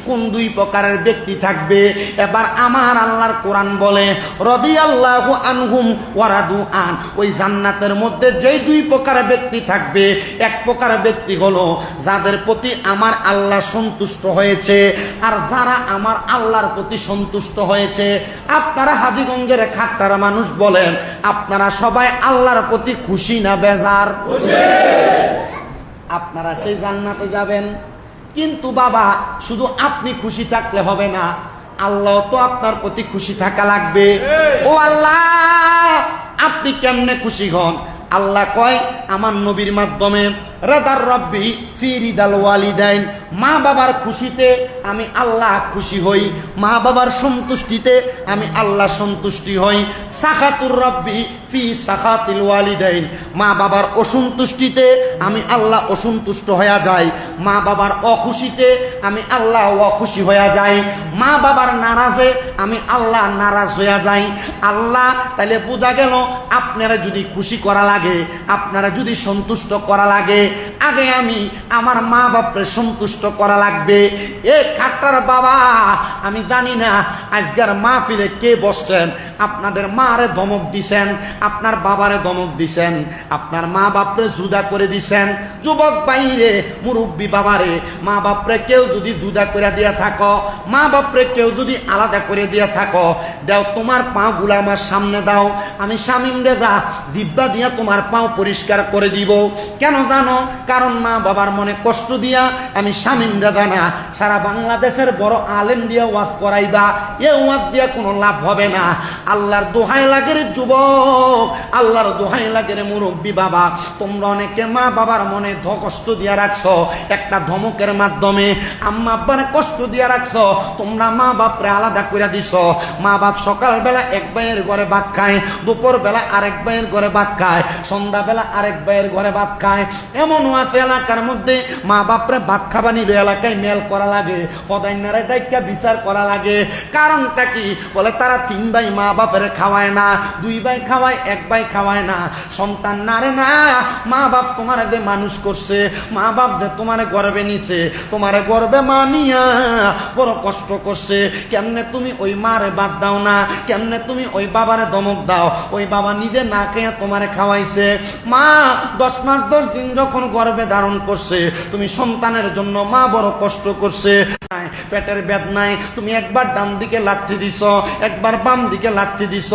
কোন দুই প্রকারের ব্যক্তি থাকবে? এবার আমার আল্লাহর কোরআন বলে রাদিয়াল্লাহু আনহুম ওয়া রাদু আন, ওই জান্নাতের মধ্যে যেই দুই প্রকারের ব্যক্তি থাকবে, এক প্রকার ব্যক্তি হলো যাদের প্রতি আমার আল্লাহ সন্তুষ্ট হয়েছে, আর যারা আমার আল্লাহর প্রতি সন্তুষ্ট হয়েছে। আপনারা হাজীগঞ্জের খাট্টার মানুষ বলেন, আপনারা সবাই আল্লাহর প্রতি খুশি না বেজার? আপনারা সেই জান্নাতে যাবেন, কিন্তু বাবা শুধু আপনি খুশি থাকলে হবে না, আল্লাহ তো আপনার প্রতি খুশি থাকা লাগবে। ও আল্লাহ, আপনি কেমনে খুশি হন? আল্লাহ কয় আমার নবীর মাধ্যমে, রাদার রব্বি ফি রিদাল ওয়ালিদাইন, মা বাবার খুশিতে আমি আল্লাহ খুশি হই, মা বাবার সন্তুষ্টিতে আমি আল্লাহ সন্তুষ্টি হই। সাখাতুর রব্বি ফি সাখাতিল ওয়ালিদাইন, মা বাবার অসন্তুষ্টিতে আমি আল্লাহ অসন্তুষ্ট হয়ে যাই, মা বাবার অখুশিতে আমি আল্লাহ অখুশি হয়ে যাই, মা বাবার নারাজে আমি আল্লাহ নারাজ হয়ে যাই। আল্লাহ তাহলে বোঝা গেল আপনারা যদি খুশি করা লাগে, আপনারা যদি সন্তুষ্ট করা লাগে, আগে আমি আমার মা বাপরে সন্তুষ্ট করা লাগবে। এ খাট্টার বাবা, আমি জানি না আজকের মাহফিলে কে বসছেন, আপনাদের মারে ধমক দিছেন, আপনার বাবারে ধমক দিছেন, আপনার মা বাপরে জুদা করে দিছেন। যুবক বাইরে, মুরব্বী বাবারে, মা বাপরে কেউ যদি জুদা করে দিয়া থাকো, মা বাপরে কেউ যদি আলাদা করে দিয়া থাকো, দাও তোমার পা গুলা আমার সামনে দাও, আমি শামীম রেজা জিব্বা দিয়া তোমার পাও পরিষ্কার করে দিব। কেন জানো? কারণ মা বাবার মনে কষ্ট দিয়া আমি শামীম রেজা না, সারা বাংলাদেশের বড় আলেম দিয়া ওয়াজ করাইবা, এ ওয়াজ দিয়া কোনো লাভ হবে না। আল্লাহর দোহাই লাগে রে যুবক, আল্লাহর দোহাই লাগে রে মুরব্বী বাবা, তোমরা অনেকে মা বাবার মনে কষ্ট দিয়া রাখছো, একটা ধমকের মাধ্যমে আম্মা আব্বারে কষ্ট দিয়া রাখছো, তোমরা মা বাপরে আলাদা করে দিছো। মা বাপ সকালবেলা এক ভাইয়ের ঘরে ভাত খায়, দুপুর বেলা আরেক ভাইয়ের ঘরে ভাত খায়, সন্ধ্যাবেলা আরেক ভাইয়ের ঘরে ভাত খায়। এমনও আছে এলাকার মধ্যে মা বাপরে ভাত খাবা নিল, এলাকায় মেল করা লাগে, ফদাইনারে ডাইকা বিচার করা লাগে। কারণটা কি? বলে তারা তিন ভাই মা বাপের খাওয়ায় না, দুই ভাই খাওয়ায়, এক ভাই খাওয়ায় না। সন্তান নারে না, মা বাপ তোমারে যে মানুষ করছে, মা বাপ যে তোমারে গর্বে নিছে, তোমারে গর্বে মানিয়া বড় কষ্ট করছে, কেমনে তুমি ওই মারে বাদ দাও না? কেমনে তুমি ওই বাবারে ধমক দাও? ওই বাবা নিজে না খেয়ে তোমারে খাওয়াইছে। মা 10 মাস 10 দিন যখন গর্ভে ধারণ করছে, তুমি সন্তানের জন্য মা বড় কষ্ট করছে, পেটের বেদনায় তুমি একবার ডান দিকে লাঠি দিছ, একবার বাম দিকে লাঠি দিছ।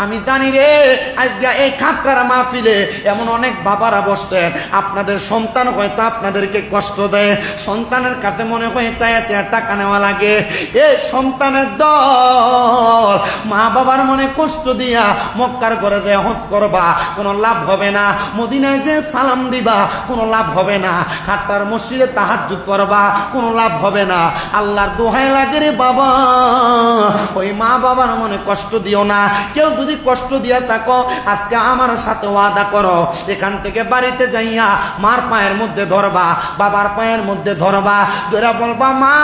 আমি জানি রে, আজকে এই খাট্টার মাহফিলে এমন অনেক বাবারা বসছেন, আপনাদের সন্তান হয়তো আপনাদেরকে কষ্ট দেয়, সন্তানের কাছে মনে হয় চায়া চায়া টাকা নেওয়া লাগে। এ সন্তানের দল মা বাবার মনে কষ্ট দিয়া মক্কার ঘরে যে হজ করবা, কোনো লাভ হবে না। মদিনায় যে সালাম দিবা, কোনো লাভ হবে না। খাট্টার মসজিদে তাহাজ্জুদ করবা, কোনো লাভ হবে না। আল্লাহর দোহাই লাগে রে বাবা, ওই মা বাবার মনে কষ্ট দিও না। কেউ যদি কষ্ট দিয়া থাকো, আজকে আমার সাথে ওয়াদা করো, এখান থেকে বাড়িতে যাইয়া মার পায়ের মধ্যে ধরবা, বাবার পায়ের মধ্যে ধরবা, ধরে বলবা মা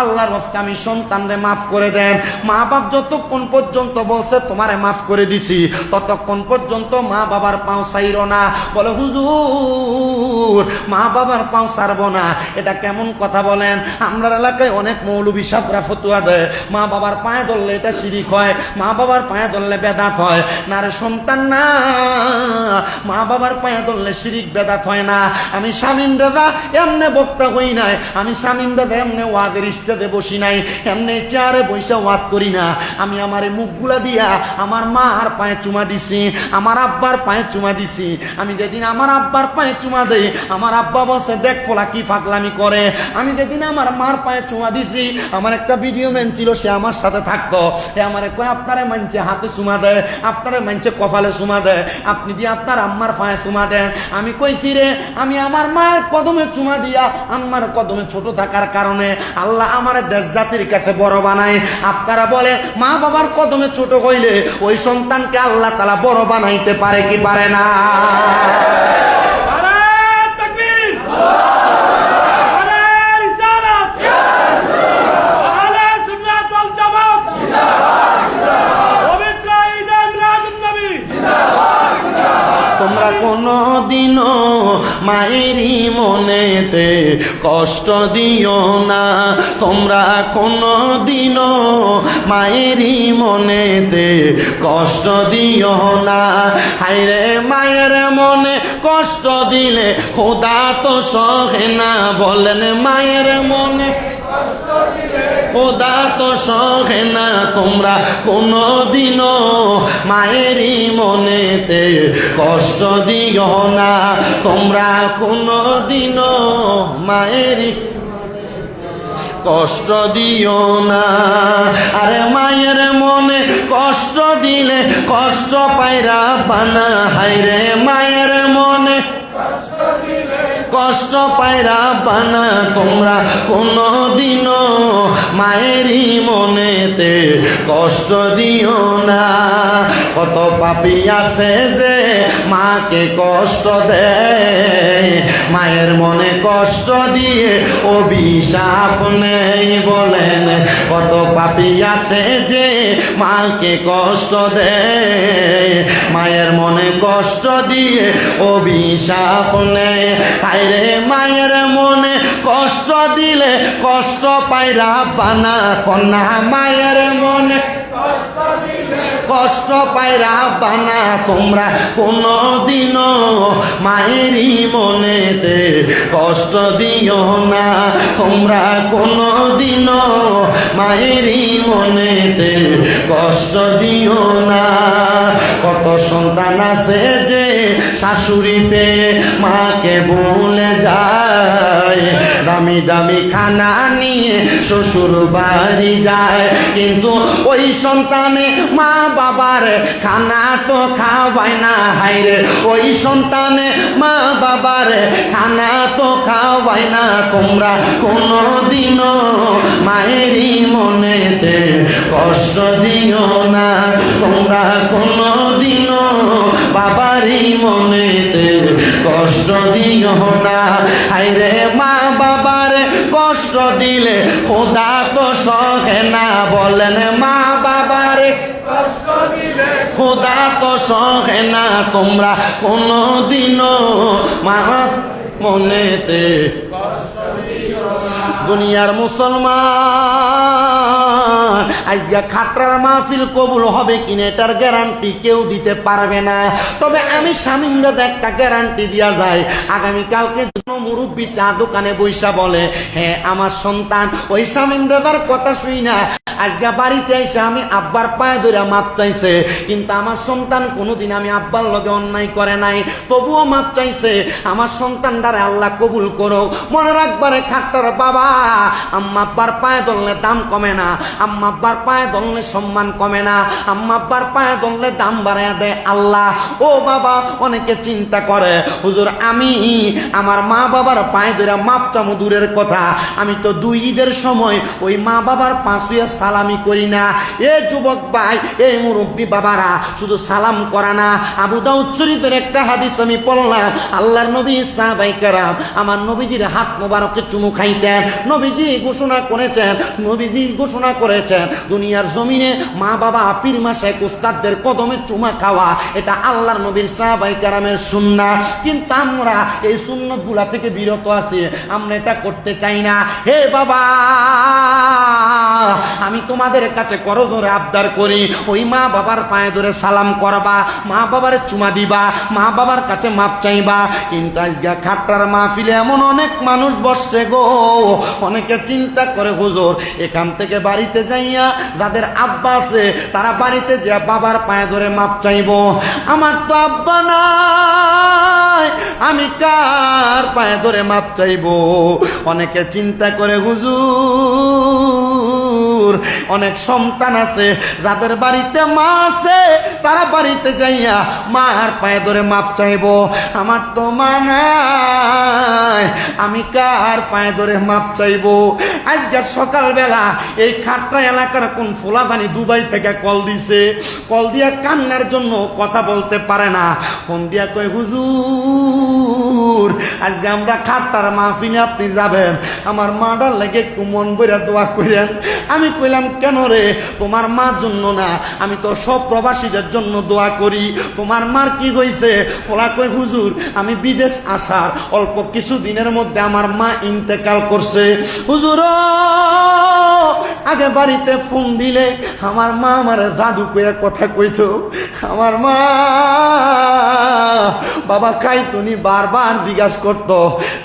আল্লাহর রাস্তায় আমি সন্তানরে মাফ করে দেন। মা বাপ যতক্ষণ পর্যন্ত বলছে তোমারে মাফ করে দিছি, ততক্ষণ পর্যন্ত মা বাবার পা পাও ছাইরো না। বলে হুজুর মা বাবার পাও ছাড়বো না, এটা কেমন কথা বলেন? আমরা এলাকায় অনেক মৌলবী সাহেবরা ফতুয়া দেয় মা বাবার পায়ে ধরলে এটা শিরিক হয়, মা বাবার পায়ে ধরলে বেদাত হয়। না রে সন্তান, না, মা বাবার পায়ে ধরলে শিরিক বেদাত হয় না। আমি শামীম রাজা এমনে বক্তা হই নাই, আমি শামীম রাজা এমনে ওয়াজের স্টেজে বসি নাই, এমনি চেয়ারে বসে ওয়াজ করি না। আমি আমার মুখগুলা দিয়া আমার মার পায়ে চুমা দিছি, আমার আব্বার পায়ে চুমা দিছি। আমি যেদিন আমার আব্বার পায়ে চুমা দেই, আমার আব্বা বসে দেখ ফোলা কি ফাগলামি করে। আমি যেদিন আমার মার পায়ে চুমা দিছি, আমার একটা ভিডিও ম্যান ছিল, সে আমার সাথে থাকতো। সে আমারে কয় আপনারে মানছে হাতে চুমা দেয়, আপনারে মানছে কপালে চুমা দেয়, আপনি দিয়ে আপনার আম্মার পায়ে চুমা দেন। আমি কইছি রে, আমি আমার মায়ের কদমে চুমা দিয়া আম্মার কদমে ছোট থাকার কারণে আল্লাহ আমার দেশ জাতির কাছে বড় বানায়। আপনারা বলে মা বাবার কদমে ছোট হইলে ওই সন্তানকে আল্লাহ তাআলা বড় বানাইতে পারে কি পারে না? তোমরা কোনো দিনও মায়েরই মনেতে কষ্ট দিও না, তোমরা কোনো দিনও মায়েরই মনেতে কষ্ট দিও না। হায়রে মায়ের মনে কষ্ট দিলে খোদা তো সহে না। বলেন মায়ের মনে খোদা তো সহে না। তোমরা কোনো দিনও মায়েরই মনেতে কষ্ট দিও না, তোমরা কোনো দিনও মায়েরই কষ্ট দিও না। আরে মায়ের মনে কষ্ট দিলে কষ্ট পায়রা বানা। হায়রে মায়ের মনে কষ্ট পায়রা বানা। তোমরা কোনো দিনও মায়েরই মনেতে কষ্ট দিও না। কত পাপী আছে যে মাকে কষ্ট দেয়, মায়ের মনে কষ্ট দিয়ে অভিশাপ নেই। বলেন কত পাপী আছে যে মাকে কষ্ট দেয়, মায়ের মনে কষ্ট দিয়ে অভিশাপ নেই। হায়রে মায়ের মনে কষ্ট দিলে কষ্ট পায়রা বানা। কন্যা মায়ের মনে কষ্ট পায়রা বানা। তোমরা কোনো দিনও মায়েরই মনেতে কষ্ট দিও না, তোমরা কোনো দিনও মায়েরই মনেতে কষ্ট দিও না। কত সন্তান আছে যে শাশুড়ি পেয়ে মাকে ভুলে যায়, দামি দামি খানা নিয়ে শ্বশুর বাড়ি যায়, কিন্তু ওই সন্তানে মা বাবার খানা তো খাওয়ায় না। হায়রে ওই সন্তানে মা বাবার খানা তো খাওয়ায় না। তোমরা কোনো দিনও মায়েরই মনেতে কষ্ট দিও না, তোমরা কোনো দিনও বাবারই মনেতে কষ্ট দিও না। হায়রে মা বাবার কষ্ট দিলে খোদা তো সহে না। বলেন মা বাবার কষ্ট দিলে খোদা তো সহে না। তোমরা কোনো দিনও মা মনেতে দুনিয়ার মুসলমান আজকে খাটরার মাহফিল কবুল হবে কিনা এটার গ্যারান্টি কেউ দিতে পারবে না। তবে আমি শামীম রাজা একটা গ্যারান্টি দিয়া যায়, আগামীকালকে মুরব্বী চা দোকানে বৈশা বলে হ্যাঁ আমার সন্তান ওই শামীম রাজার কথা শুই না আজকে বাড়িতে এসে আমি আব্বার পায়ে ধরে মাপ চাইছে, কিন্তু আমার সন্তান কোনোদিন আমি আব্বার লগে অন্যায় করে নাই, তবুও মাপ চাইছে। আমার সন্তানটারে আল্লাহ কবুল করো। মনে রাখবারে খাট্টার বাবা, আম্মা আব্বার পায়ে ধরলে দাম কমে না, আম্মা আব্বার পায়ে ধরলে সম্মান কমে না, আম্মা আব্বার পায়ে ধরলে দাম বাড়ায় দেয় আল্লাহ। ও বাবা, অনেকে চিন্তা করে হুজুর আমি আমার মা বাবার পায়ে ধরে মাপ চামু দূরের কথা, আমি তো 2 ঈদের সময় ওই মা বাবার পাঁচুয়া সালামি করি না। এ যুবক ভাই, এই মুরব্বী বাবারা, শুধু সালাম করা না, আবু দাউদ শরীফের একটা হাদিস আমি পড়লাম, আল্লাহর নবী সাহাবায়ে কেরাম আমার নবীজির হাত মোবারকে চুমু খাইতেন। নবীজি ঘোষণা করেছেন দুনিয়ার জমিনে মা বাবা, পীর মাশায়েখ, উস্তাদদের কদমে চুমা খাওয়া এটা আল্লাহর নবীর সাহাবায়ে কেরামের সুন্নাহ। কিন্তু আমরা এই সুন্নতগুলা থেকে বিরত আছি, আমরা এটা করতে চাই না। হে বাবা, আমি তোমাদের কাছে করজোরে আবদার করি, ওই মা বাবার পায়ে ধরে সালাম করবা, মা বাবার চুমা দিবা, মা বাবার কাছে মাপ চাইবা। কিন্তু আজকে খাট্টার মাহফিলে এমন অনেক মানুষ বসছে গো, অনেকে চিন্তা করে হুজুর এখান থেকে বাড়িতে যাইয়া যাদের আব্বা আছে তারা বাড়িতে যে বাবার পায়ে ধরে মাপ চাইবো। আমার তো আব্বা নাই, আমি কার পায়ে ধরে মাপ চাইবো? অনেকে চিন্তা করে হুজুর অনেক সন্তান আছে যাদের বাড়িতে মা আছে, তারা বাড়িতে যাইয়া মার পায়ে ধরে মাপ চাইবো। আমার তো মা নাই, আমি কার পায়ে ধরে মাপ চাইবো? আজকে সকালবেলা এই খাট্টা এলাকার কোন ফুলাবানি দুবাই থেকে কল দিছে, কল দিয়া কান্নার জন্য কথা বলতে পারে না, ফোন দিয়া কয় হুজুর আজকে আমরা খাট্টার মাহফিলে আপনি যাবেন, আমার মাটার লাগে একটু মন বইরা দোয়া করেন। আমি কইলাম কেন রে? তোমার মার জন্য না, আমি তো সব প্রবাসীদের জন্য দোয়া করি। তোমার মার কি হয়েছে? ফলা কই হুজুর আমি বিদেশ আসার অল্প কিছু দিনের মধ্যে আমার মা ইন্তেকাল করছে। হুজুর আগে বাড়িতে ফোন দিলে আমার মা আমার জাদু কইয়া কথা কইতো, আমার মা বাবা খাইতুনি বারবার জিজ্ঞাসা করতো,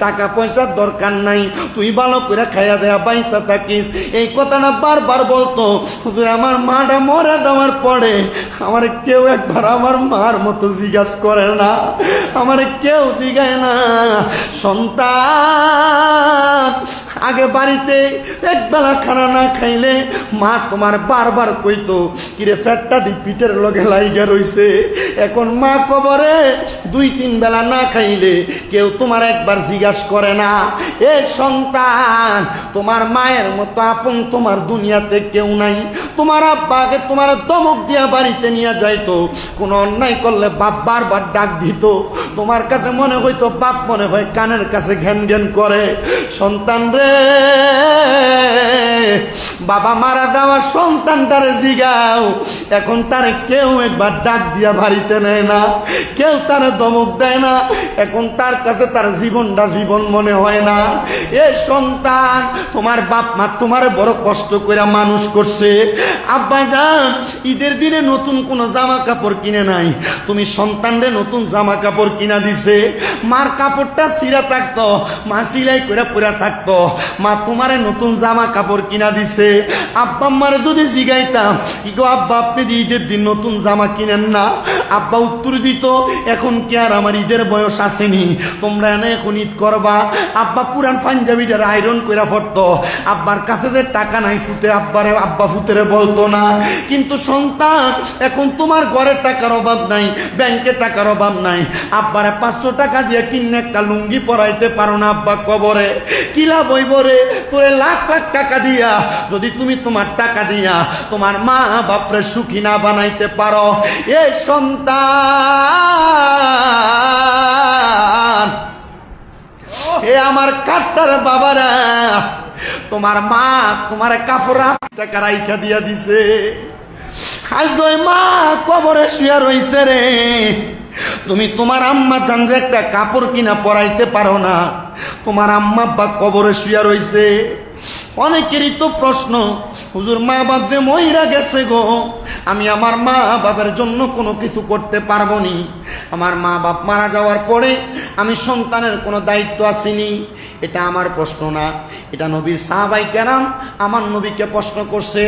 টাকা পয়সার দরকার নাই, তুই ভালো করে খাইয়া দেয়া বাইসা থাকিস, এই কথাটা বারবার বলতো। হুজুর আমার মাটা মরে যাওয়ার পরে আমার কেউ একবার আমার মার মতো জিজ্ঞাসা করে না, আমার কেউ জিগায় না। সন্তান আগে বাড়িতে একবেলা খানা না খাইলে মা তোমার বারবার কইতো কিরে ফেটটা দি পিঠের লগে লাইগা রইছে। এখন মা কবরে 2-3 বেলা না খাইলে কেউ তোমার একবার জিজ্ঞাসা করে না। এ সন্তান, তোমার মায়ের মতো আপন তোমার দুনিয়াতে কেউ নাই। তোমার আব্বাকে তোমার দমক দিয়া বাড়িতে নিয়ে যাইতো, কোনো অন্যায় করলে বাপ বারবার ডাক দিত, তোমার কাছে মনে হইতো বাপ মনে হয় কানের কাছে ঘ্যান ঘ্যান করে। সন্তান রে, বাবা মারা দেওয়া সন্তানটারে জিগাও, এখন তারে কেউ একবার ডাক দিয়া বাড়িতে নেয় না, কেউ তারে দমক দেয় না, এখন তার কাছে তার জীবনটা জীবন মনে হয় না। এ সন্তান, তোমার বাপ মা তোমার বড় কষ্ট করে মানুষ করছে। আব্বা যান ঈদের দিনে নতুন কোনো জামা কাপড় কিনে নাই, তুমি সন্তানরে নতুন জামা কাপড় কিনা দিছে। মার কাপড়টা ছিঁড়া থাকতো, মা সিলাই করে পুরা থাকতো, মা তোমারে নতুন জামা কাপড় কিনা দিছে। আব্বা আম্মারে যদি জিগাইতাম কি গো আব্বা আপনি ঈদের দিন নতুন জামা কিনেন না, আব্বা উত্তর দিত এখন কি আর আমার ঈদের বয়স আসেনি, তোমরা এনে এখন ঈদ করবা। আব্বা পুরান পাঞ্জাবিটার আয়রন কইরা পড়তো, আব্বার কাছে যে টাকা নাই ফুতে আব্বারে আব্বা ফুতেরে বলতো না। কিন্তু সন্তান, এখন তোমার ঘরের টাকার অভাব নাই, ব্যাংকে টাকার অভাব নাই, আব্বারে 500 টাকা দিয়ে কিনে একটা লুঙ্গি পরাইতে পারো না, আব্বা কবরে কিলা বইব রে? তোরে লাখ লাখ টাকা দিয়া যদি তুমি তোমার টাকা দিয়া তোমার মা বাপরে সুখী না বানাইতে পারো, এ সন্তান, এ আমার কাট্টার বাবারা, তোমার মা তোমার কাপড় টাকা রাইখা দিয়া দিছে, আজ ওই মা কবরে শুয়া রইছে রে, তুমি তোমার আম্মা জানরে একটা কাপড় কিনা পরাইতে পারো না, তোমার আম্মা বা কবরে শুয়া রইছে। অনেকেরই তো প্রশ্ন, হুজুর মা বাপ যে মইরা গেছে গো, আমি আমার মা বাবার জন্য কোনো কিছু করতে পারবো নি, আমার মা বাপ মারা যাওয়ার পরে আমি সন্তানের কোনো দায়িত্ব আসেনি। এটা আমার প্রশ্ন না, এটা নবীর সাহাবাই কেরাম আমার নবীকে প্রশ্ন করছে।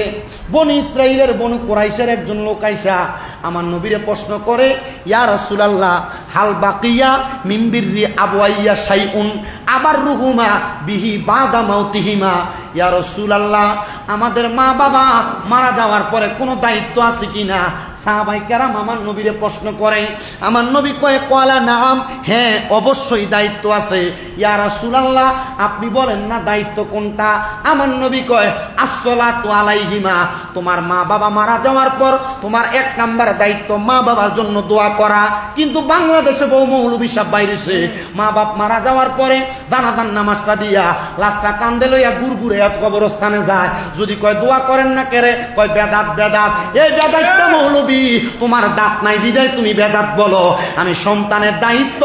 বনি ইসরাইলের বনু কুরাইশের একজন লোক আইসা আমার নবীরে প্রশ্ন করে, ইয়া রাসূলুল্লাহ হাল বাকিয়া মিন বিররি আবওয়াইয়া শাইউন আবার রুহুমা বিহি বাদা মাউতিহিমা, ইয়া রাসূলুল্লাহ আমাদের মা বাবা মারা যাওয়ার পরে কোনো দায়িত্ব আছে কিনা? সাহাবাই কেরাম আমার নবীরে প্রশ্ন করে, আমার নবী কয়ে কলা নাম, হ্যাঁ অবশ্যই দায়িত্ব আছে। ইয়া রাসূলুল্লাহ আপনি বলেন না দায়িত্ব কোনটা? আমার নবী কয় আসসালাতু আলাইহিমা, তোমার মা বাবা মারা যাওয়ার পর তোমার 1 নাম্বার দায়িত্ব মা বাবার জন্য দোয়া করা। কিন্তু বাংলাদেশে বহু মৌলবী সাহেব বাইরেছে, মা বাপ মারা যাওয়ার পরে জানাজার নামাজটা দিয়া লাশটা কান্দে লইয়া গুড়গুড়ে কবরস্থানে যায়, যদি কয় দোয়া করেন না কেরে, কয় বেদাত বেদাত। এই বেদাতটা মৌলবী, তোমার দাঁত নাই বিদায় তুমি বেদাত বলো। আমি সন্তানের দায়িত্ব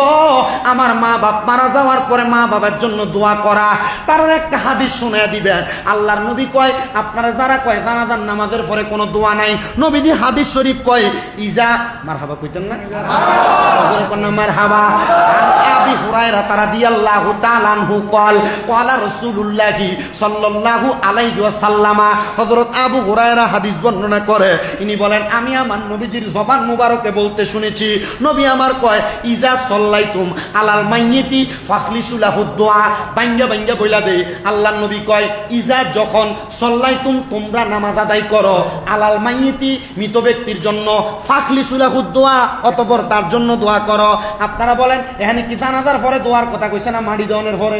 আমার মা বাপ মারা যাওয়ার পরে মা বাবার জন্য দোয়া করা। তার একটা হাদিস শুনে দিবেন, আল্লাহর নবী কয় আপনারা যারা কয় জানাজার নামাজের পরে কোনো দোয়া নাই, নবীজি হাদিস শরীফ কয় ইজা মারহাবা কইতেন না মারহাবা। আবি হুরায়রা রাদিয়াল্লাহু তাআলা আনহু কল ক্বালা রাসূলুল্লাহি সাল্লাল্লাহু আলাইহি ওয়াসাল্লাম, হযরত আবু হুরায়রা হাদিস বর্ণনা করে, ইনি বলেন আমি আমার নবীজির জবান মুবারকে বলতে শুনেছি, নবী আমার কয় ইজা সাল্লাইতুম আলাল মাইয়িতি ফাখলিসু লাহু দুআ, বাঙ্গা বাঙ্গা বইলা দে। আল্লাহর নবী কয় ইজা যখন সাল্লাইতুম তোমরা নামাজ আদায় করো, আলাল মাইয়িতি মৃত ব্যক্তির জন্য, ফাখলিসু লাহু দুআ অতঃপর তার জন্য দোয়া করো। আপনারা বলেন এখানে কি জানাজার পরে দোয়ার কথা কইছে না মাটি দেওয়ানোর পরে?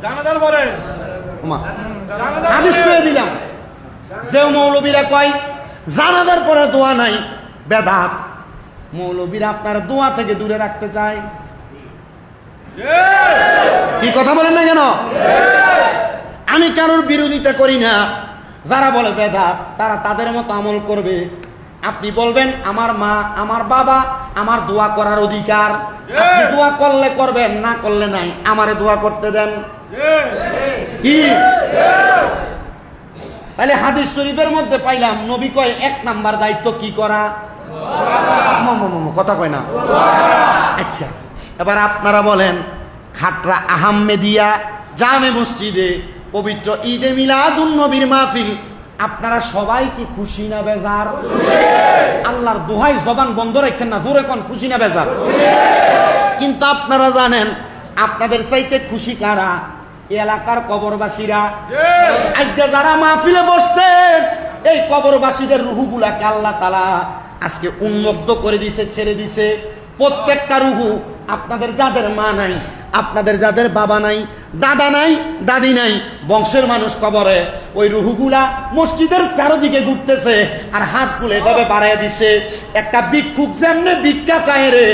জানাজার পরে হাদিস কয়ে দিলাম। যে মৌলবীরা কয় জানাজার পরে দোয়া নাই, বেদাত। মৌলবীরা আপনার দোয়া থেকে দূরে রাখতে চায়। কি কথা বলেন না কেন? আমি কারোর বিরোধিতা করি না, যারা বলে বেদাত তারা তাদের মতো আমল করবে। আপনি বলবেন আমার মা আমার বাবা আমার দোয়া করার অধিকার, আপনি দোয়া করলে করবেন, না করলে নাই, আমারে দোয়া করতে দেন। কি তাহলে হাদিস শরীফের মধ্যে পাইলাম নবী কয় 1 নাম্বার দায়িত্ব কি করা? কথা কয় না। আচ্ছা এবার আপনারা বলেন খাটরা আহমেদিয়া জামে মসজিদে পবিত্র ঈদে মিলাদুন নবীর মাহফিল, আপনারা সবাই কি খুশি না বেজার? আল্লাহর দোহাই জবান বন্ধ রাখেন না, জোরে কোন খুশি না বেজার? কিন্তু আপনারা জানেন আপনাদের চাইতে খুশি কারা? এলাকার কবরবাসীরা। আজকে যারা মাহফিলে বসছেন এই কবরবাসীদের রুহুগুলাকে আল্লাহ তাআলা আজকে উন্মুক্ত করে দিছে, ছেড়ে দিছে। প্রত্যেকটা রুহু আপনাদের যাদের মা নাই, আপনাদের যাদের বাবা নাই, দাদা নাই, দাদি নাই, বংশের মানুষ কবরে, ওই রুহুগুলা মসজিদের চারদিকে ঘুরতেছে আর হাতগুলো এভাবে বাড়াইয়া দিছে। একটা ভিক্ষুক যেমনে ভিক্ষা চায় রে,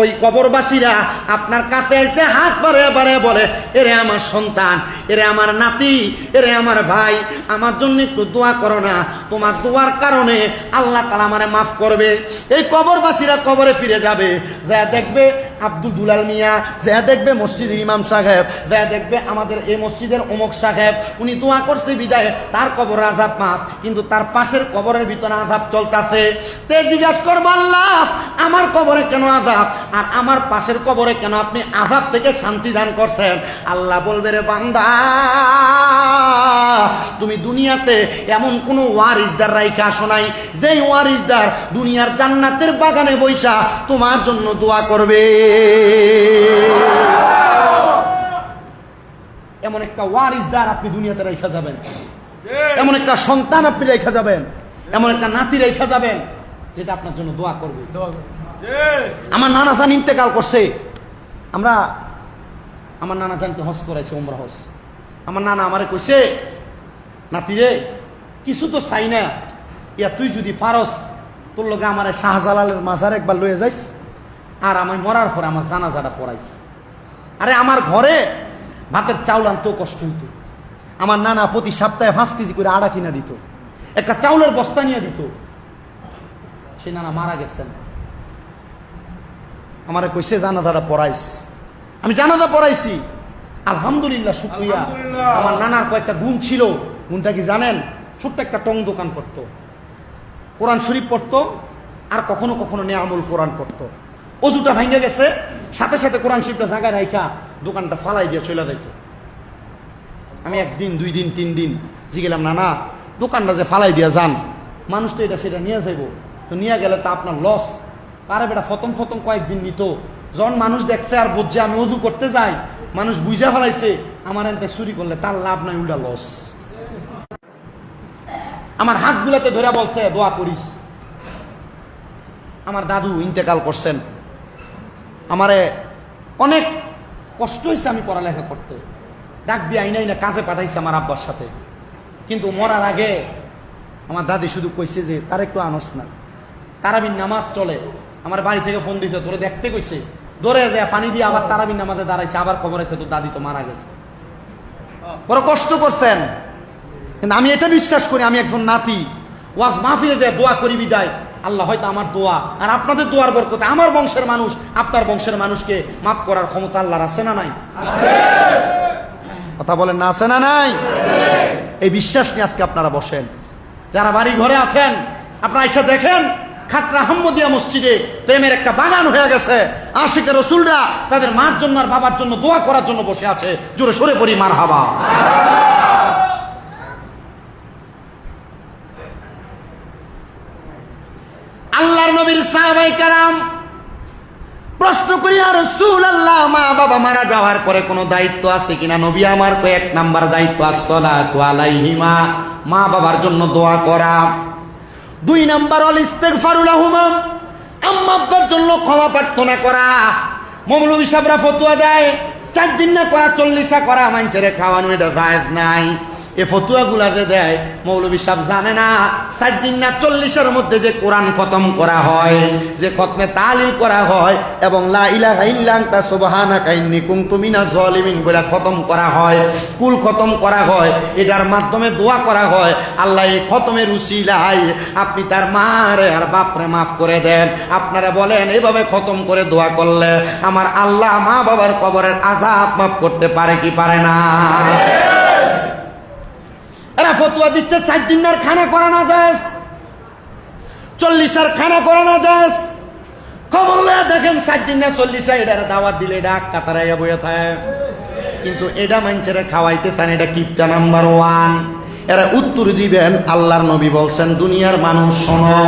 ওই কবরবাসীরা আপনার কাছে এসে হাত বাড়াইয়া বাড়াইয়া বলে এরে আমার সন্তান, এরে আমার নাতি, এরে আমার ভাই, আমার জন্য একটু দোয়া করো না, তোমার দোয়ার কারণে আল্লাহ তাআলা আমারে মাফ করবে। এই কবরবাসীরা কবরে ফিরে যাবে, যা দেখবে আব্দুল দুলাল মিয়া, যা দেখবে মসজিদের ইমাম সাহেব, যা দেখবে আমাদের এই মসজিদের অমুক সাহেব, উনি দোয়া করছে বিদায় তার কবর আযাব মাফ, কিন্তু তার পাশের কবরের ভিতরে আযাব চলতেছে। তে জিজ্ঞাসা করবো আল্লাহ আমার কবরে কেন আযাব আর আমার পাশের কবরে কেন আপনি আযাব থেকে শান্তি দান করছেন? আল্লাহ বলবে রে বান্দা তুমি দুনিয়াতে এমন কোন ওয়ারিসদার রাইখা আসো নাই যেই ওয়ারিসদার দুনিয়ার জান্নাতের বাগানে বৈশা তোমার জন্য দোয়া করবে। এমন একটা ওয়ারিসদার আপনি দুনিয়াতে রেখা যাবেন, এমন একটা সন্তান আপনি রেখা যাবেন, এমন একটা নাতি রেখা যাবেন যেটা আপনার জন্য দোয়া করবে। আমার নানা জান ইন্তেকাল করছে, আমার নানা জানকে হজ করাইছে, উমরা হজ। আমার নানা আমারে কইছে নাতি রে কিছু তো চাই না, ইয়া তুই যদি পারস তোর লগে আমার শাহজালালের মাজার একবার লয়ে যাইস আর আমি মরার পরে আমার জানাজাটা পড়াইস। আরে আমার ঘরে ভাতের চাউল আনতেও কষ্ট হইত, আমার নানা প্রতি সপ্তাহে 5 কেজি করে আড়া কিনা দিত, একটা চাউলের বস্তা নিয়ে দিত। সে নানা মারা গেছেন, আমারে কইছে জানাজাটা পড়াইস। আমি জানাজা পড়াইছি, আলহামদুলিল্লাহ, শুকরিয়া। আমার নানার কয়েকটা গুণ ছিল, গুণটা কি জানেন? ছোট্ট একটা টং দোকান করতো, কোরআন শরীফ পড়তো আর কখনো কখনো নেয়ামুল কোরআন পড়তো। অজুটা ভেঙে গেছে, সাথে সাথে কোরআন শরীফটা জায়গায় রাইখা দোকানটা ফালাই দিয়ে চলে যাইত। আমি 1 দিন 2 দিন 3 দিন জিগেলাম নানা দোকানটা যে ফালাই দিয়া যান, মানুষ তো এটা সেটা নিয়ে যাইব, তো নিয়ে গেলে তা আপনার লস। আরে বেটা ফতম কয়েকদিন নিত, যখন মানুষ দেখছে আর বুঝছে আমি অজু করতে যাই, মানুষ বুঝা ফেলাইছে আমার এনতে চুরি করলে তার লাভ নাই, উল্টা লস। আমার হাতগুলাতে ধরে বলছে দোয়া করিস, আমার দাদু ইন্তেকাল করছেন, আমারে অনেক কষ্ট হয়েছে আমি পড়ালেখা করতে, ডাক দিয়ে আইনাই না কাজে পাঠাইছে আমার আব্বার সাথে। কিন্তু মরার আগে আমার দাদি শুধু কইছে যে তার একটু আনস না, তারাবির নামাজ চলে। আমার বাড়ি থেকে ফোন দিয়েছে, তোরে দেখতে কইছে, দৌড়ে যায় পানি দিয়ে আবার তারাবির নামাজে দাঁড়াইছে, আবার খবর আছে তোর দাদি তো মারা গেছে। বড় কষ্ট করছেন, কিন্তু আমি এটা বিশ্বাস করি আমি একজন নাতি, ওয়াজ মাহফিলে যায় দোয়া করি বিদায়, আল্লাহ হয়তো আমার দোয়া আর আপনাদের দোয়ার বরকতে আমার বংশের মানুষ আপনার বংশের মানুষকে মাফ করার ক্ষমতা আল্লাহর আছে না নাই? কথা বলেন না, আছে না নাই? এই বিশ্বাস নিয়ে আজকে আপনারা বসেন। যারা বাড়ি ঘরে আছেন আপনারা এসে দেখেন খাটরা আহমদিয়া মসজিদে প্রেমের একটা বাগান হয়ে গেছে। আশিকের রাসূলরা তাদের মার জন্য আর বাবার জন্য দোয়া করার জন্য বসে আছে। জোরে সরে পড়ি মারহাবা। আল্লাহর নবীর সাহাবায়ে কেরাম প্রশ্ন করি, আর রাসূলুল্লাহ মা বাবা মারা যাওয়ার পরে কোনো দায়িত্ব আছে কিনা? নবী আমার তো এক নাম্বার দায়িত্ব আসসালাতু আলাইহিমা, মা বাবার জন্য দোয়া করা। 2 নাম্বার আল ইস্তিগফারু লাহুমা, আম্মা আব্বার জন্য ক্ষমা প্রার্থনা করা। মৌলভী সাহেবরা ফতোয়া দেয় 4 দিন না করা 40 করা, মানুষেরে খাওয়ানো এটা জায়েজ নাই। এ ফতুয়া গুলাতে দেয় মৌলভী সাহেব জানে না 4 দিন না 40-এর মধ্যে যে কোরআন খতম করা হয়, যে খতমে তালিল করা হয় এবং লা ইলাহা ইল্লা আনতা সুবহানাকা ইন্নী কুনতু মিনাজ জালিমিন বলে খতম করা হয়, কুল খতম করা হয়, এটার মাধ্যমে দোয়া করা হয় আল্লাহ এই খতমের উসিলায় আপনি তার মারে আর বাপরে মাফ করে দেন। আপনারা বলেন এভাবে খতম করে দোয়া করলে আমার আল্লাহ মা বাবার কবরের আযাব মাফ করতে পারে কি পারে না? এরা ফতুয়া দিচ্ছে 4 দিনের খানা করা না যায়, 40-এর খানা করা না যায়। খবর লয়ে দেখেন 4 দিন না 40 এটার দাওয়াত দিলে এটা কাতারাইয়া বইয়া থাকে, কিন্তু এটা মানুষেরা খাওয়াইতে চান, এটা কিপটা নাম্বার 1। এরা উত্তর দিবেন আল্লাহর নবী বলছেন দুনিয়ার মানুষ শোনো,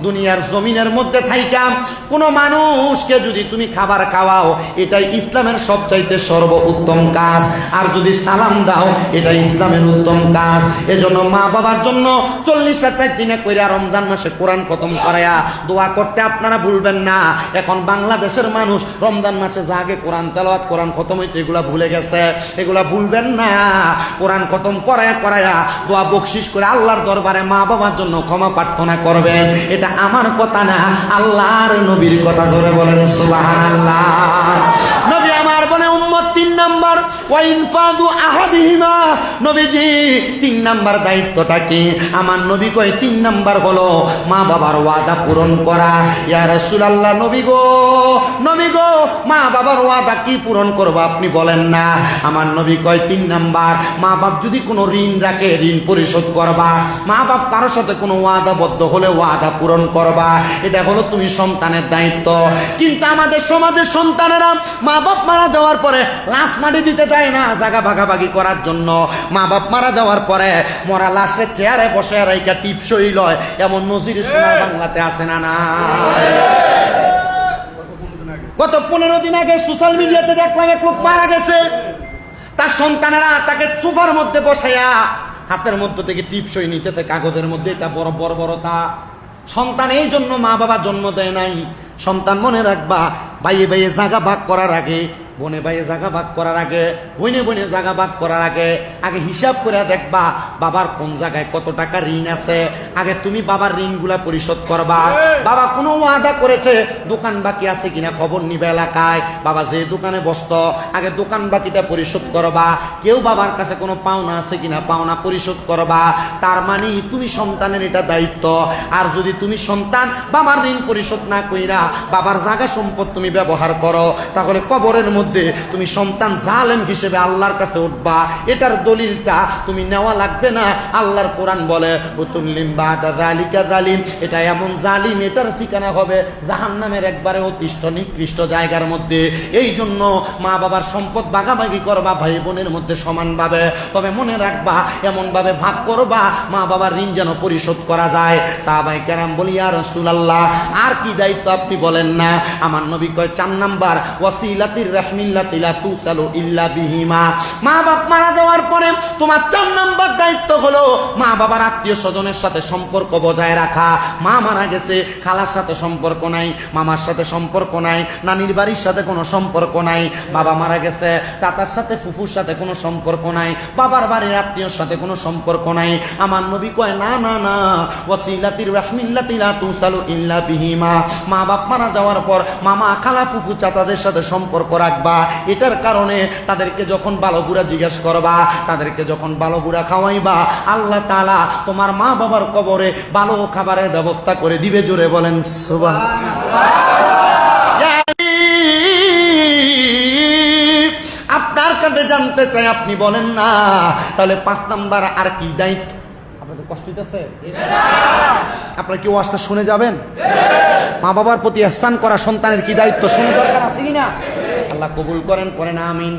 দুনিয়ার জমিনের মধ্যে থাইকা কোনো মানুষকে যদি তুমি খাবার খাওয়াও এটাই ইসলামের সবচাইতে সর্ব উত্তম কাজ, আর যদি সালাম দাও এটা ইসলামের উত্তম কাজ। এজন্য মা বাবার জন্য 40-4 দিনে কইরা রমজান মাসে কোরআন খতম করায়া দোয়া করতে আপনারা ভুলবেন না। এখন বাংলাদেশের মানুষ রমজান মাসে জাগে কোরআন তেলাওয়াত কোরআন খতম হইতে এগুলা ভুলে গেছে, এগুলা ভুলবেন না। কোরআন খতম করায়া দোয়া বকশিশ করে আল্লাহর দরবারে মা বাবার জন্য ক্ষমা প্রার্থনা করবেন। এটা আমার কথা না, আল্লাহর নবীর কথা। জোরে বলেন সুবহানাল্লাহ। নবী আমার বলে উম্মত 3 নাম্বার ওয়া ইনফাযু আহাদিহিমা, নবীজি 3 নাম্বার দায়িত্বটা কি? আমার নবী কয় 3 নাম্বার হলো মা বাবার ওয়াদা পূরণ করা। ইয়া রাসূলুল্লাহ, নবী গো মা বাবার ওয়াদা কি পূরণ করব আপনি বলেন না? আমার নবী কয় 3 নাম্বার, মা বাপ যদি কোনো ঋণ রাখে ঋণ পরিশোধ করবা, মা বাপ কারোর সাথে কোনো ওয়াদাবদ্ধ হলে ওয়াদা পূরণ করবা, এটা হলো তুমি সন্তানের দায়িত্ব। কিন্তু আমাদের সমাজের সন্তানেরা মা বাপ মারা যাওয়ার পরে লাশ মাটি দিতে দেয় না জায়গা ভাগাভাগি করার জন্য। মা বাপ মারা যাওয়ার পরে মরা লাশের চেয়ারে বসে রাইকা টিপসই লয়, এমন নজির সোনার বাংলাতে আছে না? না, গত 15 দিন আগে সোশ্যাল মিডিয়াতে দেখলাম এক লোক মারা গেছে, তার সন্তানেরা তাকে সোফার মধ্যে বসাইয়া হাতের মধ্যে থেকে টিপসই নিতেছে কাগজের মধ্যে, এটা বড় বড় বড় তা। সন্তান এই জন্য মা বাবা জন্ম দেয় নাই। সন্তান মনে রাখবা, ভাইয়ে ভাইয়ে জায়গা ভাগ করার আগে, বনে ভাইয়ে জায়গা ভাগ করার আগে, বনে বনে জায়গা ভাগ করার আগে হিসাব করে দেখবা বাবার কোন জায়গায় কত টাকা ঋণ আছে। আগে তুমি বাবার ঋণগুলা পরিশোধ করবা। বাবা কোনো ওয়াদা করেছে দোকান বাকি আছে কিনা খবর নিবে এলাকায়, বাবা যে দোকানে বসতো আগে দোকান বাকিটা পরিশোধ করবা। কেউ বাবার কাছে কোনো পাওনা আছে কিনা পাওনা পরিশোধ করবা। তার মানে তুমি সন্তানের এটা দায়িত্ব। আর যদি তুমি সন্তান বাবার ঋণ পরিশোধ না কইরা বাবার জায়গা সম্পদ তুমি ব্যবহার করো, তাহলে কবরের মধ্যে তুমি সন্তান জালেম হিসেবে আল্লাহর কাছে উঠবা। এটার দলিলটা তুমি নেওয়া লাগবে না। আল্লাহর কোরআন বলে উতুল্লিম বাদা যালিকা জালিম, এটা এমন জালিম, এটার ঠিকানা হবে জাহান্নামের একবারে অতিষ্ঠ নিকৃষ্ট জায়গার মধ্যে। এই জন্য মা বাবার সম্পদ ভাগাভাগি করবা ভাই বোনের মধ্যে সমানভাবে, তবে মনে রাখবা এমন ভাবে ভাগ করবা মা বাবার ঋণ যেন পরিশোধ করা যায়। সাহাবায়ে কেরাম বলি ইয়া রাসূলুল্লাহ আর কি দায়িত্ব আপনি বলেন না? আমার নবী কয় 4 নাম্বার ওয়াসিলাতির রাহমিল্লাতি লা তুসালু ইল্লা বিহিমা। মা বাপ মারা যাওয়ার পরে তোমার 4 নম্বর দায়িত্ব হলো মা বাবার আত্মীয় স্বজনের সাথে সম্পর্ক বজায় রাখা। মা মারা গেছে, খালার সাথে সম্পর্ক নাই, মামার সাথে সম্পর্ক নাই, নানির বাড়ির সাথে কোনো সম্পর্ক নাই। বাবা মারা গেছে, চাচার সাথে ফুফুর সাথে কোনো সম্পর্ক নাই, বাবার বাড়ির আত্মীয়র সাথে কোনো সম্পর্ক নাই। আমার নবী কয় না না না, ওয়াসিলাতির রাহমিল্লাতি লা তুসালু ইল্লা বিহিমা। মা বাপ মারা যাওয়ার পর মামা খালা ফুফু চাচাদের সাথে সম্পর্ক রাখবা। এটার কারণে তাদেরকে যখন ভালো বুড়া জিজ্ঞেস করবা, তাদেরকে যখন ভালো বুড়া খাওয়াইবা, আল্লাহ তাআলা তোমার মা বাবার কবরে ভালো খাবারের ব্যবস্থা করে দিবে। জোরে বলেন সুবহানাল্লাহ। আপনার কাছে জানতে চাই, আপনি বলেন না তাহলে 5 নাম্বার আর কি দায়িত্ব? আপনাদের কষ্ট হইতেছে? আপনারা কি ওয়াজটা শুনে যাবেন? মা বাবার প্রতি ইহসান করা সন্তানের কি দায়িত্ব? শুনে দরকার আছে কিনা? আল্লাহ কবুল করেন, করেন আমিন।